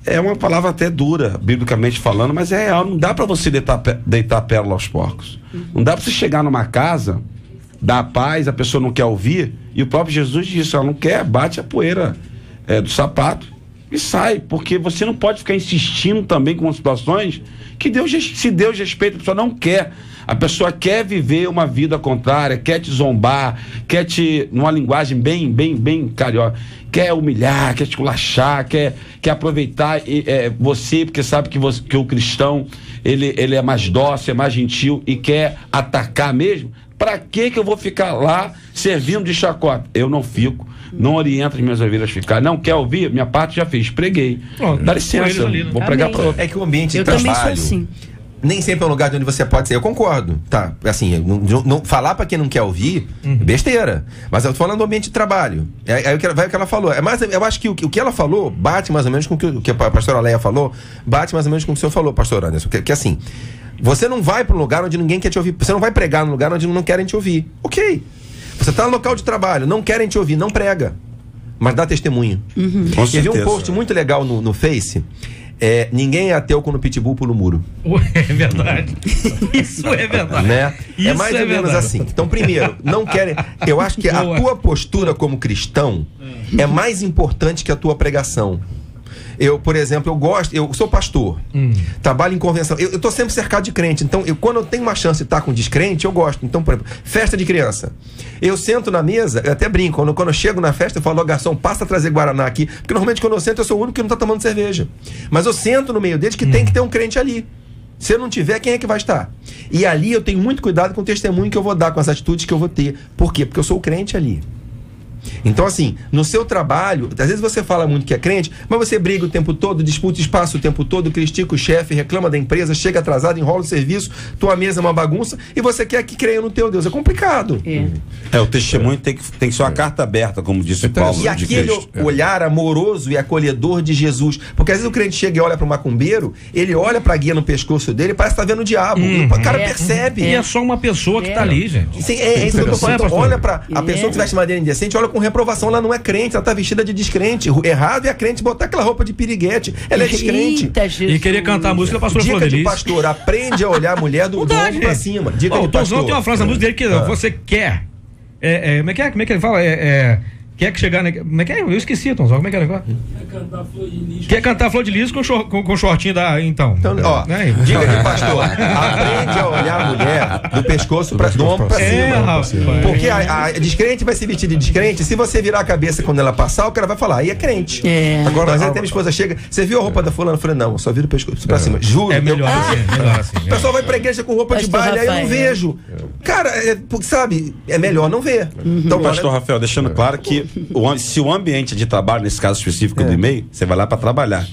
É uma palavra até dura, biblicamente falando, mas é real. Não dá para você deitar pérola aos porcos. Não dá para você chegar numa casa, dar paz, a pessoa não quer ouvir, e o próprio Jesus disse: ela não quer, bate a poeira do sapato E sai, porque você não pode ficar insistindo também com situações que se Deus respeita, a pessoa não quer. A pessoa quer viver uma vida contrária, quer te zombar, quer numa linguagem bem carioca, quer humilhar, quer te culachar, quer aproveitar você, porque sabe que o cristão, ele é mais dócil, é mais gentil e quer atacar mesmo. Pra que eu vou ficar lá servindo de chacota? Eu não fico. Não orienta as minhas ovelhas a ficar. Não quer ouvir? Minha parte já fiz. Preguei. Dá licença. Ali, né? Vou pregar para outro. É que o ambiente de Eu trabalho também sou assim. nem sempre é um lugar onde você pode ser. Eu concordo, tá? Assim, falar pra quem não quer ouvir, besteira. Mas eu tô falando do ambiente de trabalho. Aí vai o que ela falou. Eu acho que o que ela falou bate mais ou menos com o que a pastora Leia falou, bate mais ou menos com o que o senhor falou, pastor Anderson. Que assim, você não vai para um lugar onde ninguém quer te ouvir. Você não vai pregar num lugar onde não querem te ouvir. Ok. Você tá no local de trabalho, não querem te ouvir, não prega. Mas dá testemunho. Eu vi um post muito legal no Face. Ninguém é ateu quando o pitbull pula o muro. É verdade. Isso é verdade. Né? Isso é mais ou menos assim. Então, primeiro, não querem. Eu acho que a tua postura como cristão é mais importante que a tua pregação. Eu, por exemplo, eu sou pastor, trabalho em convenção, eu tô sempre cercado de crente, então quando eu tenho uma chance de estar com descrente, eu gosto. Então, por exemplo, festa de criança, eu sento na mesa, eu até brinco, quando eu chego na festa eu falo, garçom, passa a trazer Guaraná aqui, porque normalmente quando eu sento eu sou o único que não tá tomando cerveja, mas eu sento no meio deles que tem que ter um crente ali. Se eu não tiver, quem é que vai estar? E ali eu tenho muito cuidado com o testemunho que eu vou dar, com as atitudes que eu vou ter. Por quê? Porque eu sou o crente ali. Então, assim, no seu trabalho, às vezes você fala muito que é crente, mas você briga o tempo todo, disputa espaço o tempo todo, critica o chefe, reclama da empresa, chega atrasado, enrola o serviço, tua mesa é uma bagunça e você quer que creia no teu Deus. É complicado. O testemunho tem que ser uma carta aberta, como disse Paulo. E aquele olhar amoroso e acolhedor de Jesus. Porque às vezes o crente chega e olha para o macumbeiro, ele olha para a guia no pescoço dele e parece que tá vendo o diabo. O cara percebe. E é só uma pessoa que tá ali, gente. Isso que eu tô falando. Então, olha para a pessoa que veste maneira indecente, olha com reprovação, ela não é crente, ela tá vestida de descrente. Errado é a crente botar aquela roupa de piriguete. Ela é descrente. E querer cantar a música, pastor Flor Dica Delis. de pastor, aprende a olhar a mulher do ombro pra cima. Dica de pastor. Tem uma frase na música dele que você quer. Como é que ele fala? Quer que chegar. Como é que é? Eu esqueci, Tomzão. Como é que é o negócio? Quer cantar flor de lis com shortinho da. Então ó, né? Dica de pastor. Aprende a olhar a mulher do pescoço do ombro pra cima. Porque a descrente vai se vestir de descrente. Se você virar a cabeça quando ela passar, o cara vai falar, aí é crente. Agora, às vezes até minha esposa chega, você viu a roupa da fulana? Eu falei, não, só vira o pescoço pra cima. Juro. É melhor assim. O pessoal vai pra igreja com roupa de baile, aí eu não vejo. Cara, sabe, é melhor não ver. Então, pastor Rafael, deixando claro que se o ambiente de trabalho, nesse caso específico do e-mail, você vai lá para trabalhar.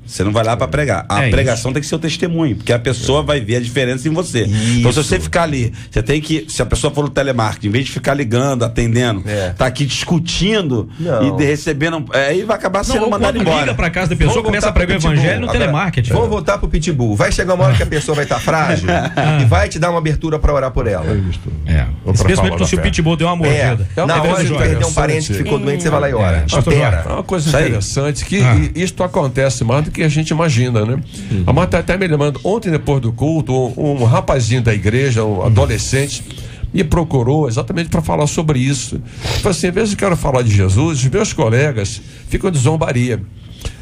Você não vai lá para pregar. A pregação tem que ser o testemunho, porque a pessoa vai ver a diferença em você. Então, se você ficar ali, você tem que, se a pessoa for no telemarketing, em vez de ficar ligando, atendendo, tá aqui discutindo e recebendo, aí vai acabar sendo mandado embora. Liga para casa da pessoa, começa a pregar o evangelho no telemarketing. Vamos voltar pro pitbull. Vai chegar uma hora que a pessoa vai estar frágil e vai te dar uma abertura para orar por ela. Especialmente se o pitbull deu uma mordida. Na hora de perder um parente que ficou doente, você vai lá e ora. Espera. É uma coisa interessante que isto acontece mais do que a gente imagina, né? A Marta até me lembrando, ontem depois do culto, um rapazinho da igreja, um adolescente, me procurou exatamente para falar sobre isso. Falei assim, às vezes eu quero falar de Jesus, os meus colegas ficam de zombaria.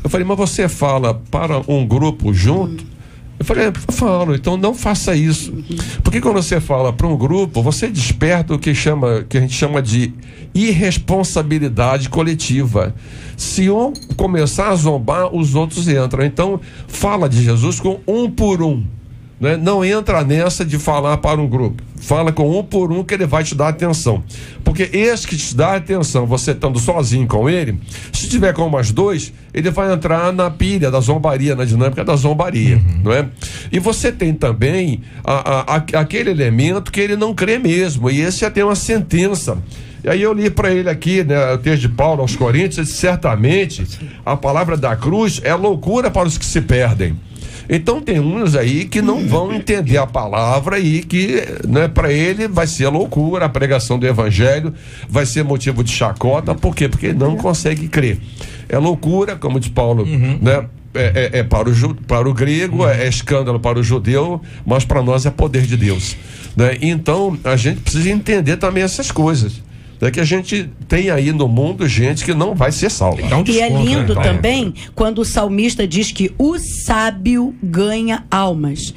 Eu falei, mas você fala para um grupo junto? Eu falei, eu falo, então não faça isso. Porque quando você fala para um grupo, você desperta o que a gente chama de irresponsabilidade coletiva. Se um começar a zombar, os outros entram. Então, fala de Jesus com um por um. Né? Não entra nessa de falar para um grupo. Fala com um por um que ele vai te dar atenção. Porque esse que te dá atenção, você estando sozinho com ele, se tiver com mais dois, ele vai entrar na pilha da zombaria, na dinâmica da zombaria. Não é? E você tem também aquele elemento que ele não crê mesmo. E esse já tem uma sentença. E aí eu li para ele aqui, né, o texto de Paulo aos Coríntios, certamente a palavra da cruz é loucura para os que se perdem. Então tem uns aí que não vão entender a palavra e que, né, para ele vai ser loucura, a pregação do evangelho vai ser motivo de chacota. Por quê? Porque ele não consegue crer. É loucura, como diz Paulo, né? Para o grego, é escândalo para o judeu, mas para nós é poder de Deus, né? Então a gente precisa entender também essas coisas. É que a gente tem aí no mundo gente que não vai ser salva. E é lindo também quando o salmista diz que o sábio ganha almas.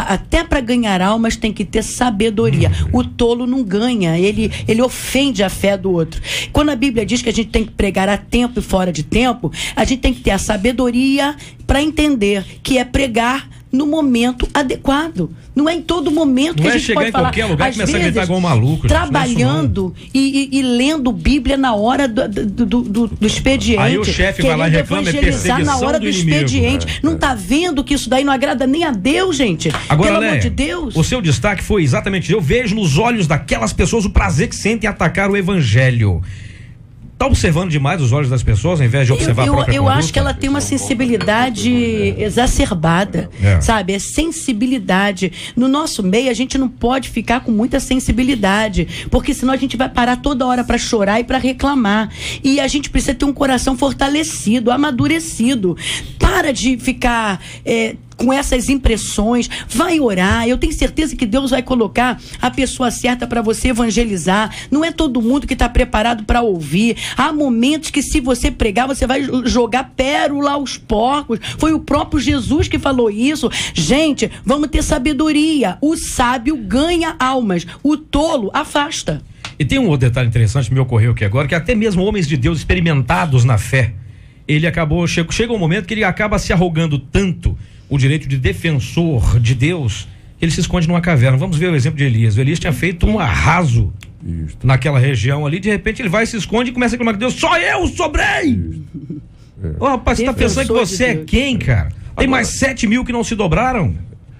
Até para ganhar almas tem que ter sabedoria. O tolo não ganha, ele ofende a fé do outro. Quando a Bíblia diz que a gente tem que pregar a tempo e fora de tempo, a gente tem que ter a sabedoria para entender que é pregar no momento adequado. Não é em todo momento que a gente pode falar. Não é chegar em qualquer lugar e começar a gritar igual um maluco. Trabalhando e lendo Bíblia na hora do expediente. Aí o chefe vai lá e reclama, é perseguição na hora do expediente. Não tá vendo que isso daí não agrada nem a Deus, gente? Agora, pelo amor de Deus. O seu destaque foi exatamente: eu vejo nos olhos daquelas pessoas o prazer que sentem em atacar o evangelho. Está observando demais os olhos das pessoas ao invés de observar a própria conduta? Eu acho que ela tem uma sensibilidade exacerbada, sabe? É sensibilidade. No nosso meio, a gente não pode ficar com muita sensibilidade, porque senão a gente vai parar toda hora para chorar e para reclamar. E a gente precisa ter um coração fortalecido, amadurecido. Para de ficar com essas impressões, vai orar. Eu tenho certeza que Deus vai colocar a pessoa certa para você evangelizar. Não é todo mundo que está preparado para ouvir. Há momentos que, se você pregar, você vai jogar pérola aos porcos. Foi o próprio Jesus que falou isso. Gente, vamos ter sabedoria. O sábio ganha almas, o tolo afasta. E tem um outro detalhe interessante que me ocorreu aqui agora, que até mesmo homens de Deus experimentados na fé, ele acabou, chega um momento que ele acaba se arrogando tanto o direito de defensor de Deus, ele se esconde numa caverna. Vamos ver o exemplo de Elias. O Elias tinha feito um arraso naquela região ali, de repente ele vai, se esconde e começa a clamar: Deus, só eu sobrei! Ô, rapaz, você tá pensando que você é quem, cara? Tem mais 7 mil que não se dobraram.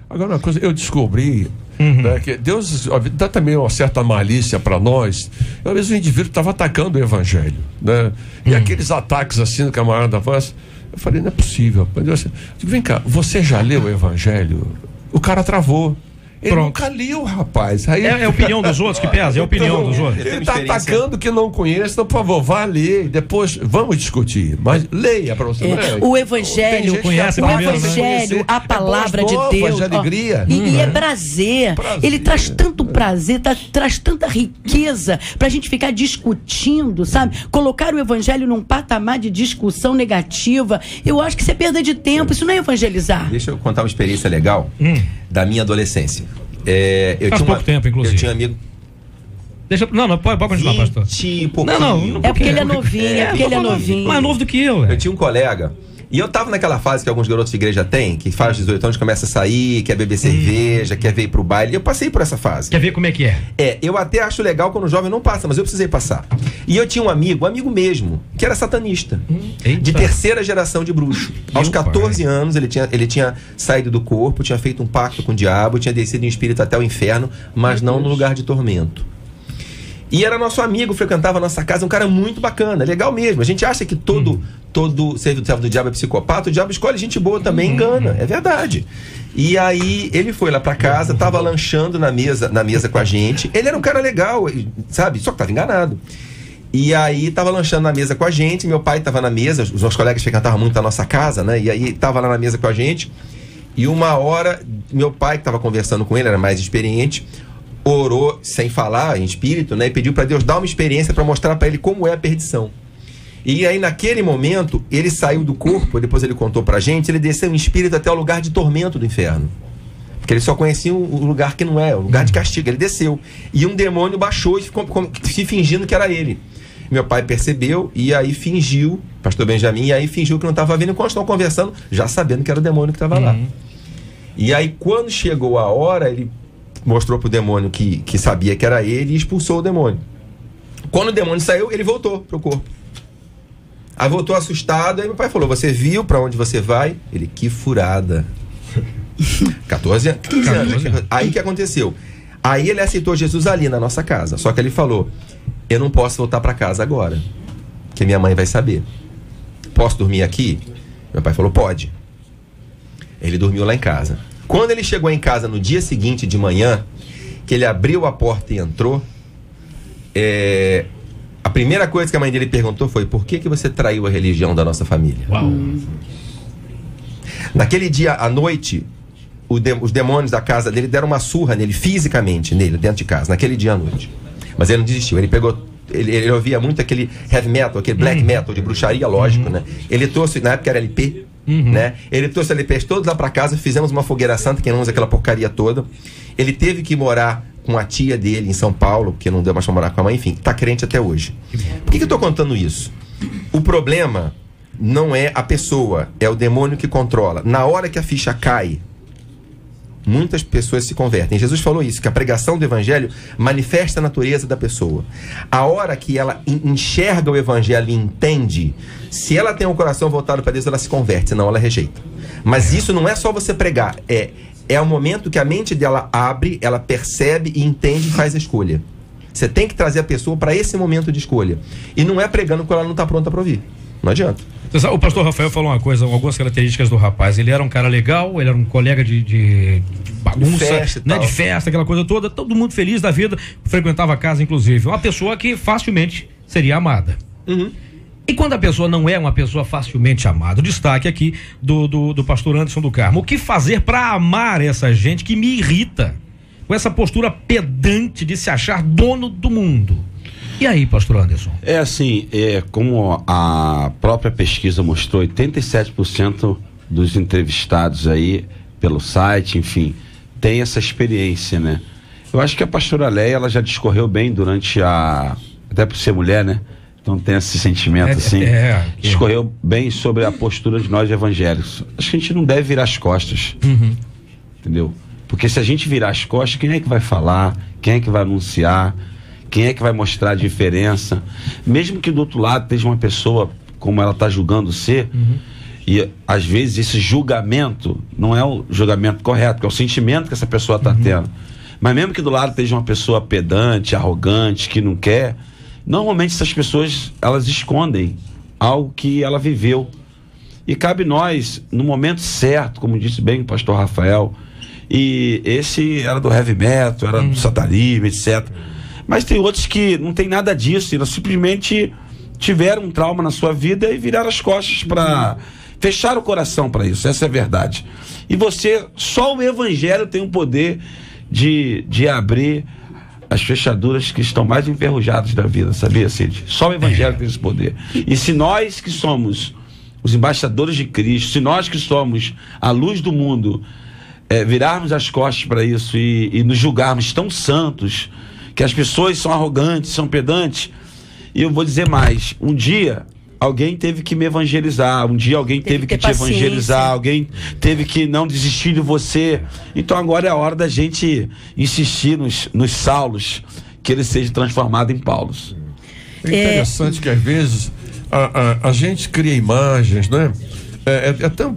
Agora, uma coisa, eu descobri né, que Deus dá também uma certa malícia para nós. Às vezes o indivíduo estava atacando o evangelho, né? E aqueles ataques assim, no camarada faz. Eu falei, não é possível. Eu digo, vem cá, você já leu o evangelho? O cara travou. Ele nunca leu, rapaz. Aí é a opinião dos outros que pesa, é a opinião dos outros. Ele está atacando que não conhece, então, por favor, vá ler. Depois vamos discutir. Mas leia para você. O evangelho, a palavra de Deus. De alegria. E é prazer. Ele traz tanto prazer, traz tanta riqueza para a gente ficar discutindo, sabe? Colocar o evangelho num patamar de discussão negativa. Eu acho que isso é perda de tempo. Isso não é evangelizar. Deixa eu contar uma experiência legal da minha adolescência. Faz pouco tempo, inclusive. Eu tinha amigo. Pode continuar, pastor. Não, é porque ele é novinho, Mais novo do que eu. Eu tinha um colega, e eu tava naquela fase que alguns garotos de igreja têm, que faz 18 anos, começa a sair, quer beber cerveja, quer ver ir pro baile. Eu passei por essa fase. Quer ver como é que é? Eu até acho legal quando o jovem não passa, mas eu precisei passar. E eu tinha um amigo mesmo, que era satanista. De terceira geração de bruxo. Aos 14 anos, ele tinha saído do corpo, tinha feito um pacto com o diabo, tinha descido em espírito até o inferno, mas não no lugar de tormento. E era nosso amigo, frequentava a nossa casa, um cara muito bacana, legal mesmo. A gente acha que todo servo do diabo é psicopata, o diabo escolhe gente boa também, engana, é verdade. E aí ele foi lá pra casa, tava lanchando na mesa com a gente. Ele era um cara legal, sabe? Só que tava enganado. E aí tava lanchando na mesa com a gente, meu pai tava na mesa, os nossos colegas frequentavam muito a nossa casa, né? E aí tava lá na mesa com a gente. E uma hora, meu pai, que tava conversando com ele, era mais experiente, orou sem falar, em espírito, né? E pediu para Deus dar uma experiência para mostrar para ele como é a perdição. E aí, naquele momento, ele saiu do corpo, depois ele contou pra gente, ele desceu em espírito até o lugar de tormento do inferno. Porque ele só conhecia o lugar que não é, o lugar de castigo. Ele desceu. E um demônio baixou e ficou se fingindo que era ele. Meu pai percebeu e aí fingiu, pastor Benjamin, e aí fingiu que não estava vendo, enquanto estão conversando, já sabendo que era o demônio que estava lá. E aí, quando chegou a hora, ele mostrou pro demônio que sabia que era ele e expulsou o demônio. Quando o demônio saiu, ele voltou pro corpo. Aí voltou assustado, aí meu pai falou: você viu pra onde você vai? Ele, que furada. 15 anos. Aí que aconteceu? Aí ele aceitou Jesus ali na nossa casa. Só que ele falou: eu não posso voltar pra casa agora, que minha mãe vai saber. Posso dormir aqui? Meu pai falou: pode. Ele dormiu lá em casa. Quando ele chegou em casa no dia seguinte de manhã, que ele abriu a porta e entrou, a primeira coisa que a mãe dele perguntou foi: por que você traiu a religião da nossa família? Uau. Naquele dia à noite, os demônios da casa dele deram uma surra nele, fisicamente nele, dentro de casa, naquele dia à noite. Mas ele não desistiu, ele pegou ele ouvia muito aquele heavy metal, aquele black metal de bruxaria, lógico, né? Ele trouxe, na época era LP, né? Ele trouxe LPs todos lá pra casa, fizemos uma fogueira santa, que não usa aquela porcaria toda. Ele teve que morar com a tia dele em São Paulo, porque não deu mais pra morar com a mãe, enfim, tá crente até hoje. Por que eu tô contando isso? O problema não é a pessoa, é o demônio que controla. Na hora que a ficha cai, muitas pessoas se convertem. Jesus falou isso, que a pregação do evangelho manifesta a natureza da pessoa. A hora que ela enxerga o evangelho e entende, se ela tem um coração voltado para Deus, ela se converte, senão ela rejeita. Mas isso não é só você pregar, é o momento que a mente dela abre, ela percebe e entende e faz a escolha. Você tem que trazer a pessoa para esse momento de escolha. E não é pregando quando ela não está pronta para ouvir. Não adianta. O pastor Rafael falou uma coisa, algumas características do rapaz. Ele era um cara legal, ele era um colega de bagunça, de festa, aquela coisa toda, todo mundo feliz da vida, frequentava a casa, inclusive. Uma pessoa que facilmente seria amada. E quando a pessoa não é uma pessoa facilmente amada, o destaque aqui do pastor Anderson do Carmo. O que fazer para amar essa gente que me irrita? Com essa postura pedante de se achar dono do mundo. E aí, pastor Anderson? É assim, como a própria pesquisa mostrou, 87% dos entrevistados aí pelo site, enfim, tem essa experiência, né? Eu acho que a pastora Leia, ela já discorreu bem durante até por ser mulher, né? Então tem esse sentimento assim, discorreu bem sobre a postura de nós evangélicos. Acho que a gente não deve virar as costas, entendeu? Porque se a gente virar as costas, quem é que vai falar? Quem é que vai anunciar? Quem é que vai mostrar a diferença? Mesmo que do outro lado esteja uma pessoa como ela está julgando ser, e às vezes esse julgamento não é o julgamento correto, que é o sentimento que essa pessoa está tendo. Mas mesmo que do lado esteja uma pessoa pedante, arrogante, que não quer, normalmente essas pessoas, elas escondem algo que ela viveu. E cabe nós, no momento certo, como disse bem o pastor Rafael, e esse era do heavy metal, era do satanismo, etc. Mas tem outros que não tem nada disso, eles simplesmente tiveram um trauma na sua vida e viraram as costas para fechar o coração para isso, essa é a verdade. E só o evangelho tem o poder de abrir as fechaduras que estão mais enferrujadas da vida, sabia, Cid? Só o evangelho tem esse poder. E se nós que somos os embaixadores de Cristo, se nós que somos a luz do mundo, virarmos as costas para isso e nos julgarmos tão santos, que as pessoas são arrogantes, são pedantes, e eu vou dizer mais, um dia alguém teve que me evangelizar, um dia alguém teve que te evangelizar, alguém teve que não desistir de você. Então agora é a hora da gente insistir nos Saulos, que ele seja transformado em Paulos. É interessante que às vezes a gente cria imagens, né?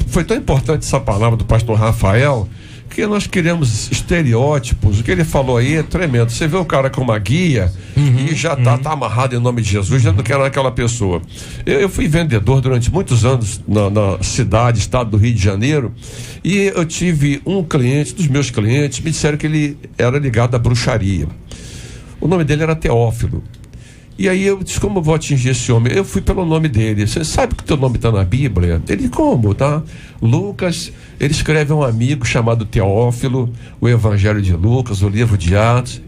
Foi tão importante essa palavra do pastor Rafael, que nós criamos estereótipos. O que ele falou aí é tremendo. Você vê o cara com uma guia e já tá amarrado em nome de Jesus, já não quer aquela pessoa. Eu fui vendedor durante muitos anos na cidade, estado do Rio de Janeiro, e eu tive um cliente, dos meus clientes, me disseram que ele era ligado à bruxaria. O nome dele era Teófilo. E aí eu disse, como eu vou atingir esse homem? Eu fui pelo nome dele. Você sabe que o teu nome está na Bíblia? Ele, como, tá? Lucas, ele escreve a um amigo chamado Teófilo, o Evangelho de Lucas, o livro de Atos.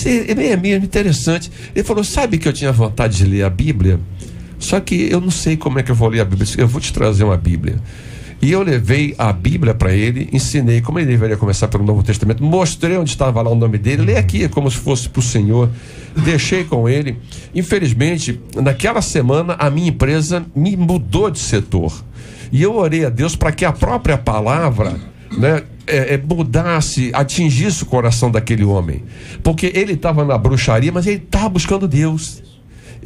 Ele é mesmo interessante. Ele falou, sabe que eu tinha vontade de ler a Bíblia? Só que eu não sei como é que eu vou ler a Bíblia. Eu vou te trazer uma Bíblia. E eu levei a Bíblia para ele, ensinei como ele deveria começar pelo Novo Testamento, mostrei onde estava lá o nome dele, lê aqui como se fosse para o Senhor, deixei com ele. Infelizmente, naquela semana a minha empresa me mudou de setor, e eu orei a Deus para que a própria palavra, né, mudasse, atingisse o coração daquele homem, porque ele estava na bruxaria, mas ele estava buscando Deus.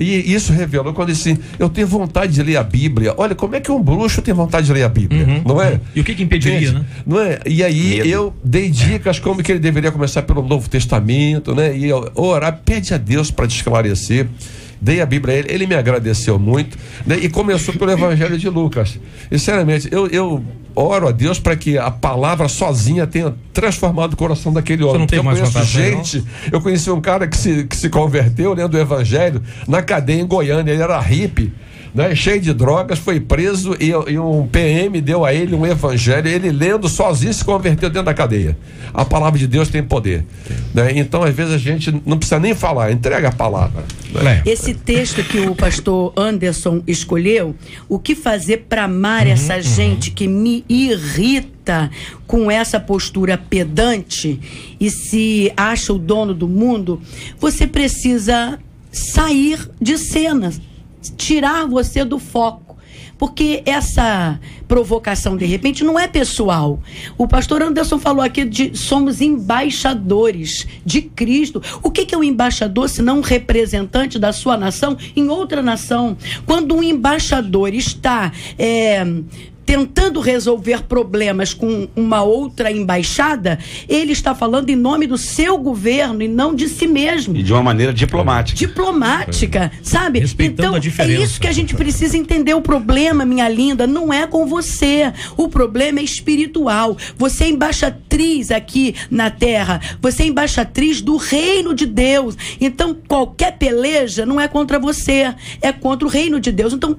E isso revelou quando ele disse, eu tenho vontade de ler a Bíblia. Olha, como é que um bruxo tem vontade de ler a Bíblia? Não é? E o que impediria, né? Não é? E aí eu dei dicas como que ele deveria começar pelo Novo Testamento, né? E orar, pede a Deus para te esclarecer. Dei a Bíblia a ele, ele me agradeceu muito, né? E começou pelo Evangelho de Lucas. E sinceramente, eu oro a Deus para que a palavra sozinha tenha transformado o coração daquele homem. Você não tem mais conheço gente, eu conheci um cara que se converteu lendo o Evangelho na cadeia em Goiânia, ele era hippie, né, cheio de drogas, foi preso e um PM deu a ele um evangelho, ele lendo sozinho se converteu dentro da cadeia. A palavra de Deus tem poder, né? Então às vezes a gente não precisa nem falar, entrega a palavra, né? Esse texto que o pastor Anderson escolheu, o que fazer para amar essa gente que me irrita com essa postura pedante e se acha o dono do mundo, você precisa sair de cena, tirar você do foco. Porque essa provocação, de repente, não é pessoal. O pastor Anderson falou aqui de somos embaixadores de Cristo. O que é um embaixador, se não um representante da sua nação em outra nação? Quando um embaixador está tentando resolver problemas com uma outra embaixada, ele está falando em nome do seu governo e não de si mesmo. E de uma maneira diplomática. Diplomática, sabe? Respeitando então, a diferença. é isso que a gente precisa entender. O problema, minha linda, não é com você. O problema é espiritual. Você é embaixatriz aqui na terra. Você é embaixatriz do reino de Deus. Então, qualquer peleja não é contra você, é contra o reino de Deus. Então,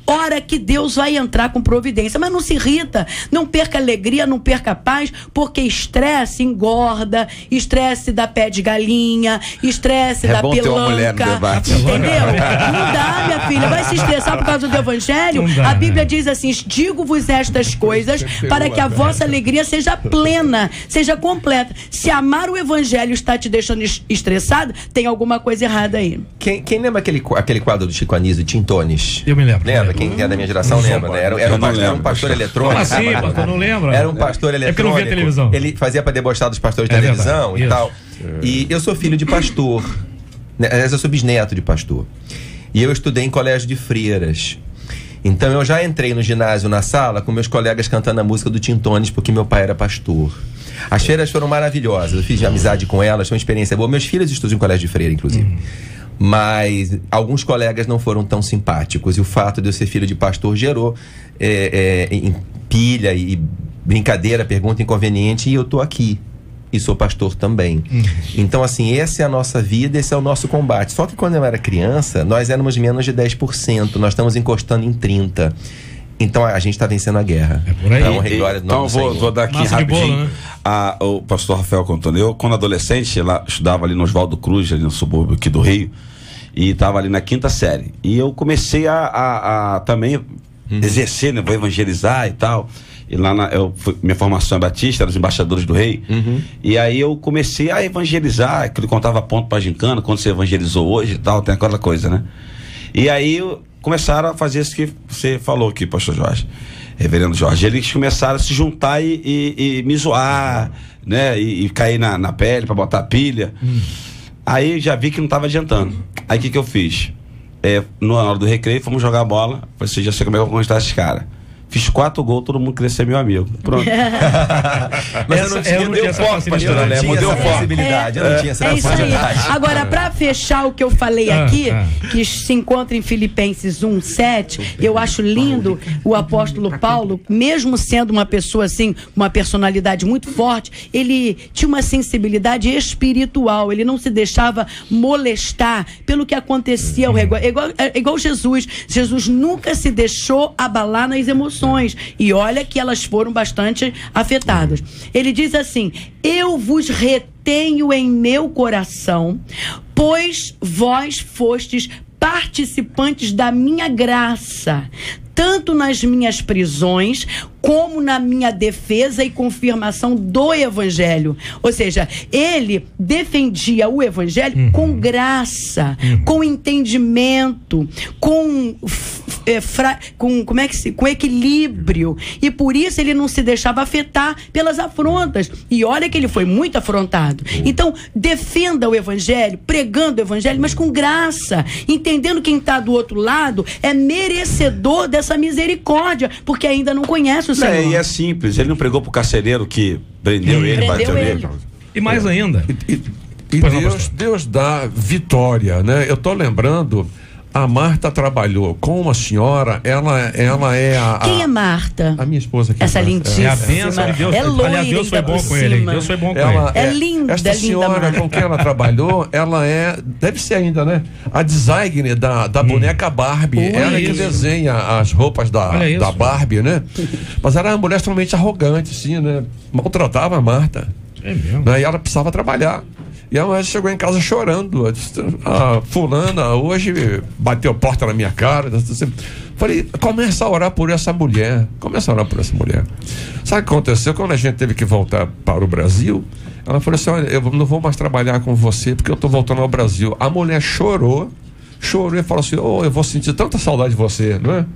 ora que Deus vai entrar com providência, mas não se irrita, não perca alegria, não perca paz, porque estresse engorda, estresse dá pé de galinha, estresse dá bom ter uma mulher no pelanca, debate. entendeu? Não dá, minha filha, vai se estressar por causa do evangelho? Não dá, A Bíblia diz assim: digo-vos estas coisas para que a vossa alegria seja plena, seja completa. Se amar o evangelho está te deixando estressado, tem alguma coisa errada aí. Quem lembra aquele quadro do Chico Anísio, Tintones? Eu me lembro. Lembra? Quem é da minha geração lembra, né? Era um pastor eletrônico. Como assim, pastor? Não lembra? Era um pastor eletrônico. É porque não via televisão. Ele fazia para debochar dos pastores de televisão verdade. e tal. E eu sou filho de pastor. Eu sou bisneto de pastor. E eu estudei em colégio de freiras. Então eu já entrei no ginásio, na sala, com meus colegas cantando a música do Tintones, porque meu pai era pastor. As freiras foram maravilhosas. Eu fiz amizade com elas, foi uma experiência boa. Meus filhos estudam em colégio de freira, inclusive. Mas alguns colegas não foram tão simpáticos, e o fato de eu ser filho de pastor gerou pilha e brincadeira, pergunta inconveniente, e eu tô aqui e sou pastor também. Então assim, essa é a nossa vida, esse é o nosso combate. Só que quando eu era criança, nós éramos menos de 10%, nós estamos encostando em 30%. Então a gente está vencendo a guerra. É por aí. Então vou dar aqui Massa de rapidinho. bolo, né? O pastor Rafael contando. Eu, quando adolescente, lá, estudava ali no Oswaldo Cruz, ali no subúrbio aqui do Rio, e estava ali na 5ª série. E eu comecei a também exercer, né? Vou evangelizar e tal. E lá minha formação é batista, era os embaixadores do rei. E aí eu comecei a evangelizar, que ele contava ponto pra gincana, quando você evangelizou hoje e tal, tem aquela coisa, né? E aí começaram a fazer isso que você falou aqui, pastor Jorge, reverendo Jorge. Eles começaram a se juntar e me zoar, né? E cair na pele pra botar pilha. Aí já vi que não estava adiantando. Aí o que eu fiz? Na hora do recreio, fomos jogar bola. Falei, já sei como é que eu vou conquistar esses caras. Fiz 4 gols, todo mundo queria ser meu amigo. Pronto. Mas eu não tinha, deu foco, pastor André. Deu sensibilidade, eu não tinha essa facilidade. Agora, para fechar o que eu falei aqui, que se encontra em Filipenses 1:7, eu acho lindo o apóstolo Paulo, mesmo sendo uma pessoa assim, uma personalidade muito forte, ele tinha uma sensibilidade espiritual, ele não se deixava molestar pelo que acontecia ao redor. Igual Jesus. Jesus nunca se deixou abalar nas emoções. E olha que elas foram bastante afetadas. Ele diz assim: eu vos retenho em meu coração, pois vós fostes participantes da minha graça, tanto nas minhas prisões como na minha defesa e confirmação do evangelho. Ou seja, ele defendia o evangelho com graça, com entendimento, com equilíbrio, e por isso ele não se deixava afetar pelas afrontas. E olha que ele foi muito afrontado. Então, defenda o evangelho, pregando o evangelho, mas com graça, entendendo quem está do outro lado é merecedor dessa misericórdia, porque ainda não conhece o Senhor. E é simples, ele não pregou pro carcereiro que prendeu ele, bateu nele. E mais ainda. E Deus dá vitória, né? Eu tô lembrando A Marta trabalhou com uma senhora, ela é a... Quem é Marta? A minha esposa aqui. Essa lindíssima. É a bênção de Deus. É loira, Aliás, Deus foi bom com ele. Deus foi bom com Ela ele. É linda, esta senhora Marta. com quem ela trabalhou, ela deve ser ainda, né? A designer da boneca Barbie. Ela que desenha as roupas da Barbie, né? Mas ela era uma mulher extremamente arrogante, assim, né? Maltratava a Marta. É mesmo? E ela precisava trabalhar. E a mulher chegou em casa chorando. Ela disse, a fulana hoje bateu porta na minha cara. Falei, começa a orar por essa mulher. Sabe o que aconteceu? Quando a gente teve que voltar para o Brasil, ela falou assim, olha, eu não vou mais trabalhar com você porque eu estou voltando ao Brasil. A mulher chorou e falou assim, eu vou sentir tanta saudade de você, não é?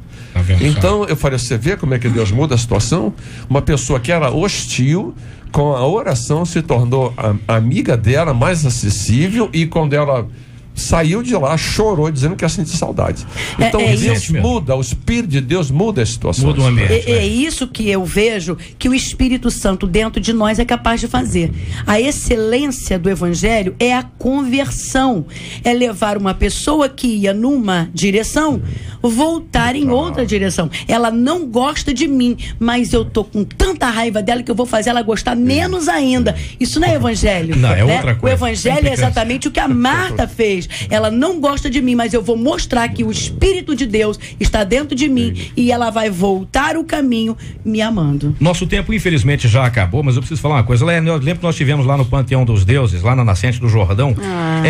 Então eu falei, você vê como é que Deus muda a situação? Uma pessoa que era hostil, com a oração se tornou amiga dela, mais acessível, e quando ela saiu de lá, chorou, dizendo que ia sentir saudade. Então Deus muda, o Espírito de Deus muda as situações. Muda o ambiente. É isso que eu vejo que o Espírito Santo dentro de nós é capaz de fazer. A excelência do Evangelho é a conversão. É levar uma pessoa que ia numa direção, voltar em outra direção. Ela não gosta de mim, mas eu tô com tanta raiva dela que eu vou fazer ela gostar menos ainda. Isso não é Evangelho. Não, é outra coisa. O Evangelho é exatamente o que a Marta fez. Ela não gosta de mim, mas eu vou mostrar que o Espírito de Deus está dentro de mim e ela vai voltar o caminho me amando. Nosso tempo, infelizmente, já acabou, mas eu preciso falar uma coisa. Eu lembro que nós tivemos lá no Panteão dos Deuses, lá na nascente do Jordão,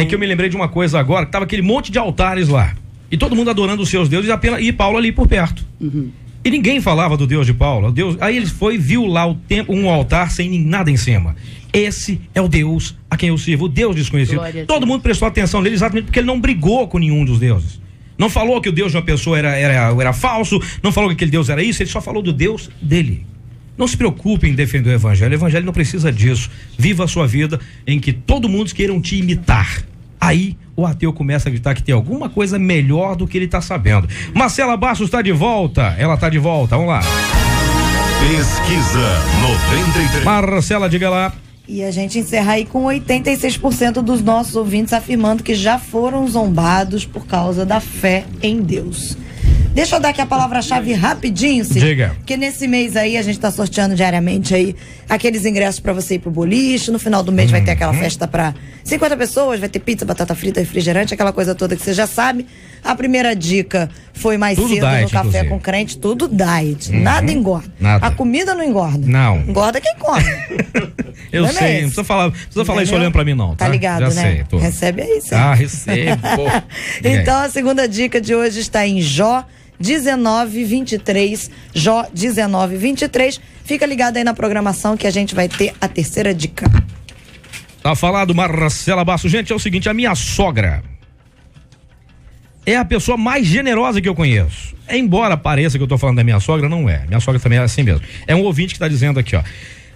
que eu me lembrei de uma coisa agora, que tava aquele monte de altares lá. E todo mundo adorando os seus deuses e Paulo ali por perto. E ninguém falava do Deus de Paulo. Aí ele viu lá um altar sem nada em cima. Esse é o Deus a quem eu sirvo, o Deus desconhecido. Todo mundo prestou atenção nele exatamente porque ele não brigou com nenhum dos deuses. Não falou que o Deus de uma pessoa era falso, não falou que aquele Deus era isso, ele só falou do Deus dele. Não se preocupe em defender o Evangelho não precisa disso. Viva a sua vida em que todo mundo queiram te imitar. Aí o ateu começa a acreditar que tem alguma coisa melhor do que ele está sabendo. Marcela Bastos está de volta, ela está de volta, vamos lá. Pesquisa 93. Marcela, diga lá. E a gente encerra aí com 86% dos nossos ouvintes afirmando que já foram zombados por causa da fé em Deus. Deixa eu dar aqui a palavra-chave rapidinho, Cid. Diga. Porque nesse mês aí a gente tá sorteando diariamente aí aqueles ingressos pra você ir pro boliche. No final do mês vai ter aquela festa pra 50 pessoas, vai ter pizza, batata frita, refrigerante, aquela coisa toda que você já sabe. A primeira dica foi mais tudo cedo diet, no Café inclusive. com Crente, tudo diet. Nada engorda. Nada. A comida não engorda. Não. Engorda quem come. Eu Não é sei, mesmo? não precisa falar isso olhando pra mim não, tá? Tá ligado, já né? sei, tô. Recebe aí, certo? Ah, recebo. Então a segunda dica de hoje está em Jó 19:23. Jó 19:23. Fica ligado aí na programação que a gente vai ter a terceira dica. Tá falado, Marcela Bastos. Gente, é o seguinte, a minha sogra é a pessoa mais generosa que eu conheço. Embora pareça que eu tô falando da minha sogra, não é. Minha sogra também é assim mesmo. É um ouvinte que tá dizendo aqui, ó.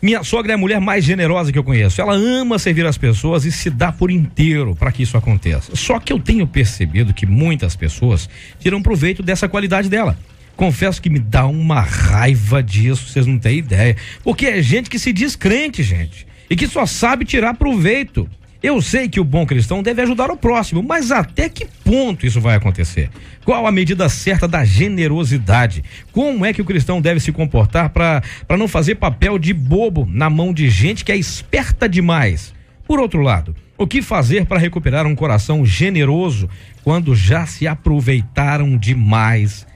Minha sogra é a mulher mais generosa que eu conheço. Ela ama servir as pessoas e se dá por inteiro para que isso aconteça. Só que eu tenho percebido que muitas pessoas tiram proveito dessa qualidade dela. Confesso que me dá uma raiva disso, vocês não têm ideia. Porque é gente que se diz crente, gente, e que só sabe tirar proveito. Eu sei que o bom cristão deve ajudar o próximo, mas até que ponto isso vai acontecer? Qual a medida certa da generosidade? Como é que o cristão deve se comportar para não fazer papel de bobo na mão de gente que é esperta demais? Por outro lado, o que fazer para recuperar um coração generoso quando já se aproveitaram demais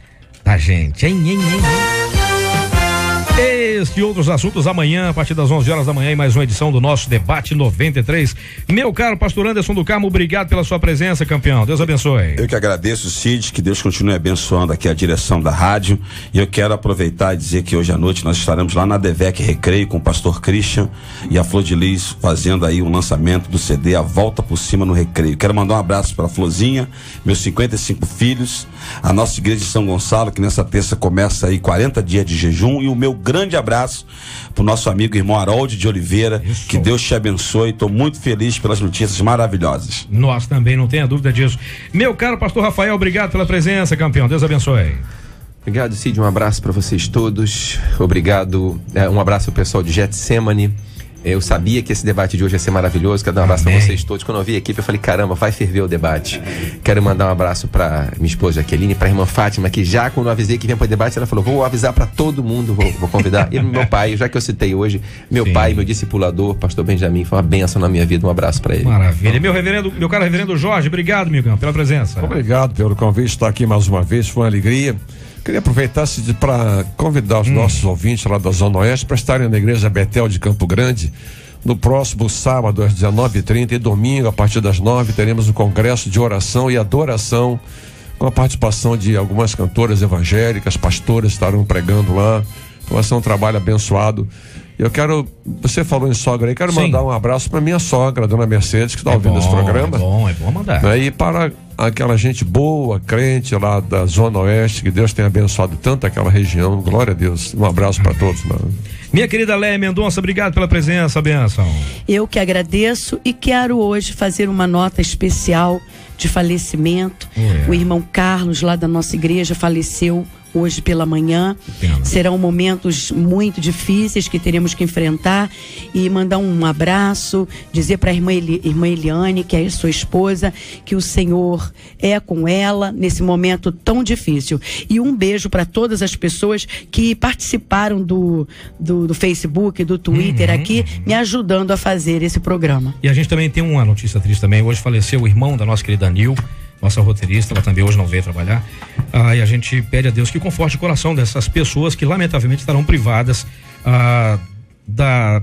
da gente? Este e outros assuntos amanhã, a partir das 11 horas da manhã, em mais uma edição do nosso Debate 93. Meu caro pastor Anderson do Carmo, obrigado pela sua presença, campeão. Deus abençoe. Eu que agradeço, Cid, que Deus continue abençoando aqui a direção da rádio. E eu quero aproveitar e dizer que hoje à noite nós estaremos lá na Devec Recreio com o pastor Christian e a Flor de Lis fazendo aí um lançamento do CD A Volta por Cima no Recreio. Quero mandar um abraço para a Florzinha, meus 55 filhos, a nossa igreja de São Gonçalo, que nessa terça começa aí 40 dias de jejum, e o meu grande abraço pro nosso amigo irmão Harold de Oliveira. Isso. Que Deus te abençoe. Estou muito feliz pelas notícias maravilhosas. Nós também, não tenha dúvida disso. Meu caro pastor Rafael, obrigado pela presença, campeão. Deus abençoe. Obrigado, Cid. Um abraço para vocês todos. Obrigado. Um abraço ao pessoal de Getsemane. Eu sabia que esse debate de hoje ia ser maravilhoso. Quero dar um abraço para vocês todos. Quando eu vi a equipe, eu falei, caramba, vai ferver o debate. Quero mandar um abraço para minha esposa Jaqueline, para a irmã Fátima, que já quando eu avisei que vinha para o debate, ela falou, vou avisar para todo mundo, vou convidar. E meu pai, já que eu citei hoje, meu pai, meu discipulador, pastor Benjamin, foi uma bênção na minha vida. Um abraço para ele. Maravilha. Meu caro reverendo Jorge, obrigado, Migão, pela presença. Obrigado pelo convite, estar aqui mais uma vez, foi uma alegria. Queria aproveitar para convidar os nossos ouvintes lá da Zona Oeste para estarem na Igreja Betel de Campo Grande. No próximo sábado, às 19h30 e domingo, a partir das 9h, teremos um congresso de oração e adoração, com a participação de algumas cantoras evangélicas, pastoras estarão pregando lá. Vai ser um trabalho abençoado. Você falou em sogra aí, quero mandar um abraço para minha sogra, dona Mercedes, que está ouvindo esse programa. É bom mandar. E para aquela gente boa, crente lá da Zona Oeste, que Deus tenha abençoado tanto aquela região, glória a Deus. Um abraço para todos. Minha querida Léia Mendonça, obrigado pela presença, benção. Eu que agradeço e quero hoje fazer uma nota especial de falecimento. O irmão Carlos, lá da nossa igreja, faleceu hoje pela manhã. Serão momentos muito difíceis que teremos que enfrentar, e mandar um abraço, dizer para a irmã Eliane, que é sua esposa, que o Senhor é com ela nesse momento tão difícil. E um beijo para todas as pessoas que participaram do Facebook, do Twitter aqui, me ajudando a fazer esse programa. E a gente também tem uma notícia triste também. Hoje faleceu o irmão da nossa querida Nil, nossa roteirista, ela também hoje não veio trabalhar. E a gente pede a Deus que conforte o coração dessas pessoas que lamentavelmente estarão privadas da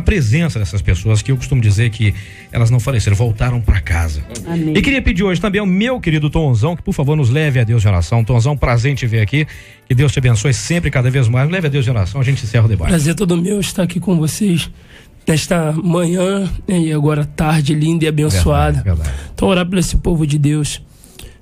presença dessas pessoas, que eu costumo dizer que elas não faleceram, voltaram para casa. Amém. E queria pedir hoje também ao meu querido Tonzão, que por favor nos leve a Deus de oração. Tonzão, prazer em te ver aqui, que Deus te abençoe sempre, cada vez mais. Leve a Deus de oração, a gente encerra o debate. Prazer todo meu estar aqui com vocês nesta manhã, e agora tarde linda e abençoada. Verdade. Então, orar por esse povo de Deus,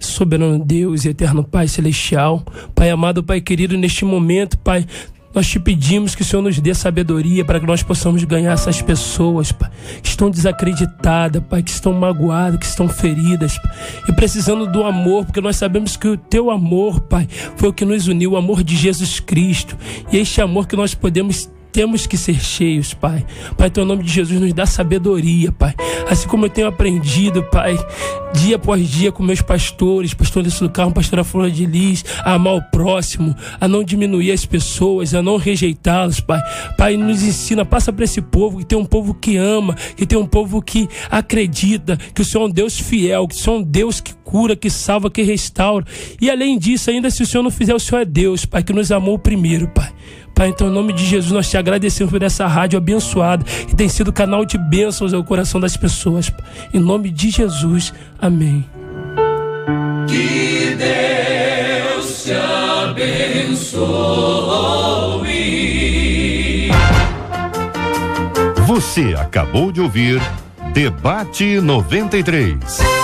soberano Deus e eterno Pai celestial, Pai amado, Pai querido, neste momento, Pai, nós te pedimos que o Senhor nos dê sabedoria para que nós possamos ganhar essas pessoas, Pai, que estão desacreditadas, Pai, que estão magoadas, que estão feridas, Pai, e precisando do amor, porque nós sabemos que o teu amor, Pai, foi o que nos uniu, o amor de Jesus Cristo, e este amor que nós temos que ser cheios, Pai. Pai, teu nome de Jesus nos dá sabedoria, Pai. Assim como eu tenho aprendido, Pai, dia após dia com meus pastores, pastor Lício do Carmo, pastora Flor de Lis, a amar o próximo, a não diminuir as pessoas, a não rejeitá-las, Pai. Pai, nos ensina, passa para esse povo, que tem um povo que ama, que tem um povo que acredita, que o Senhor é um Deus fiel, que o Senhor é um Deus que cura, que salva, que restaura. E além disso, ainda se o Senhor não fizer, o Senhor é Deus, Pai, que nos amou primeiro, Pai. Pai, então, em nome de Jesus, nós te agradecemos por essa rádio abençoada, que tem sido canal de bênçãos ao coração das pessoas. Em nome de Jesus, amém. Que Deus te abençoe. Você acabou de ouvir Debate 93.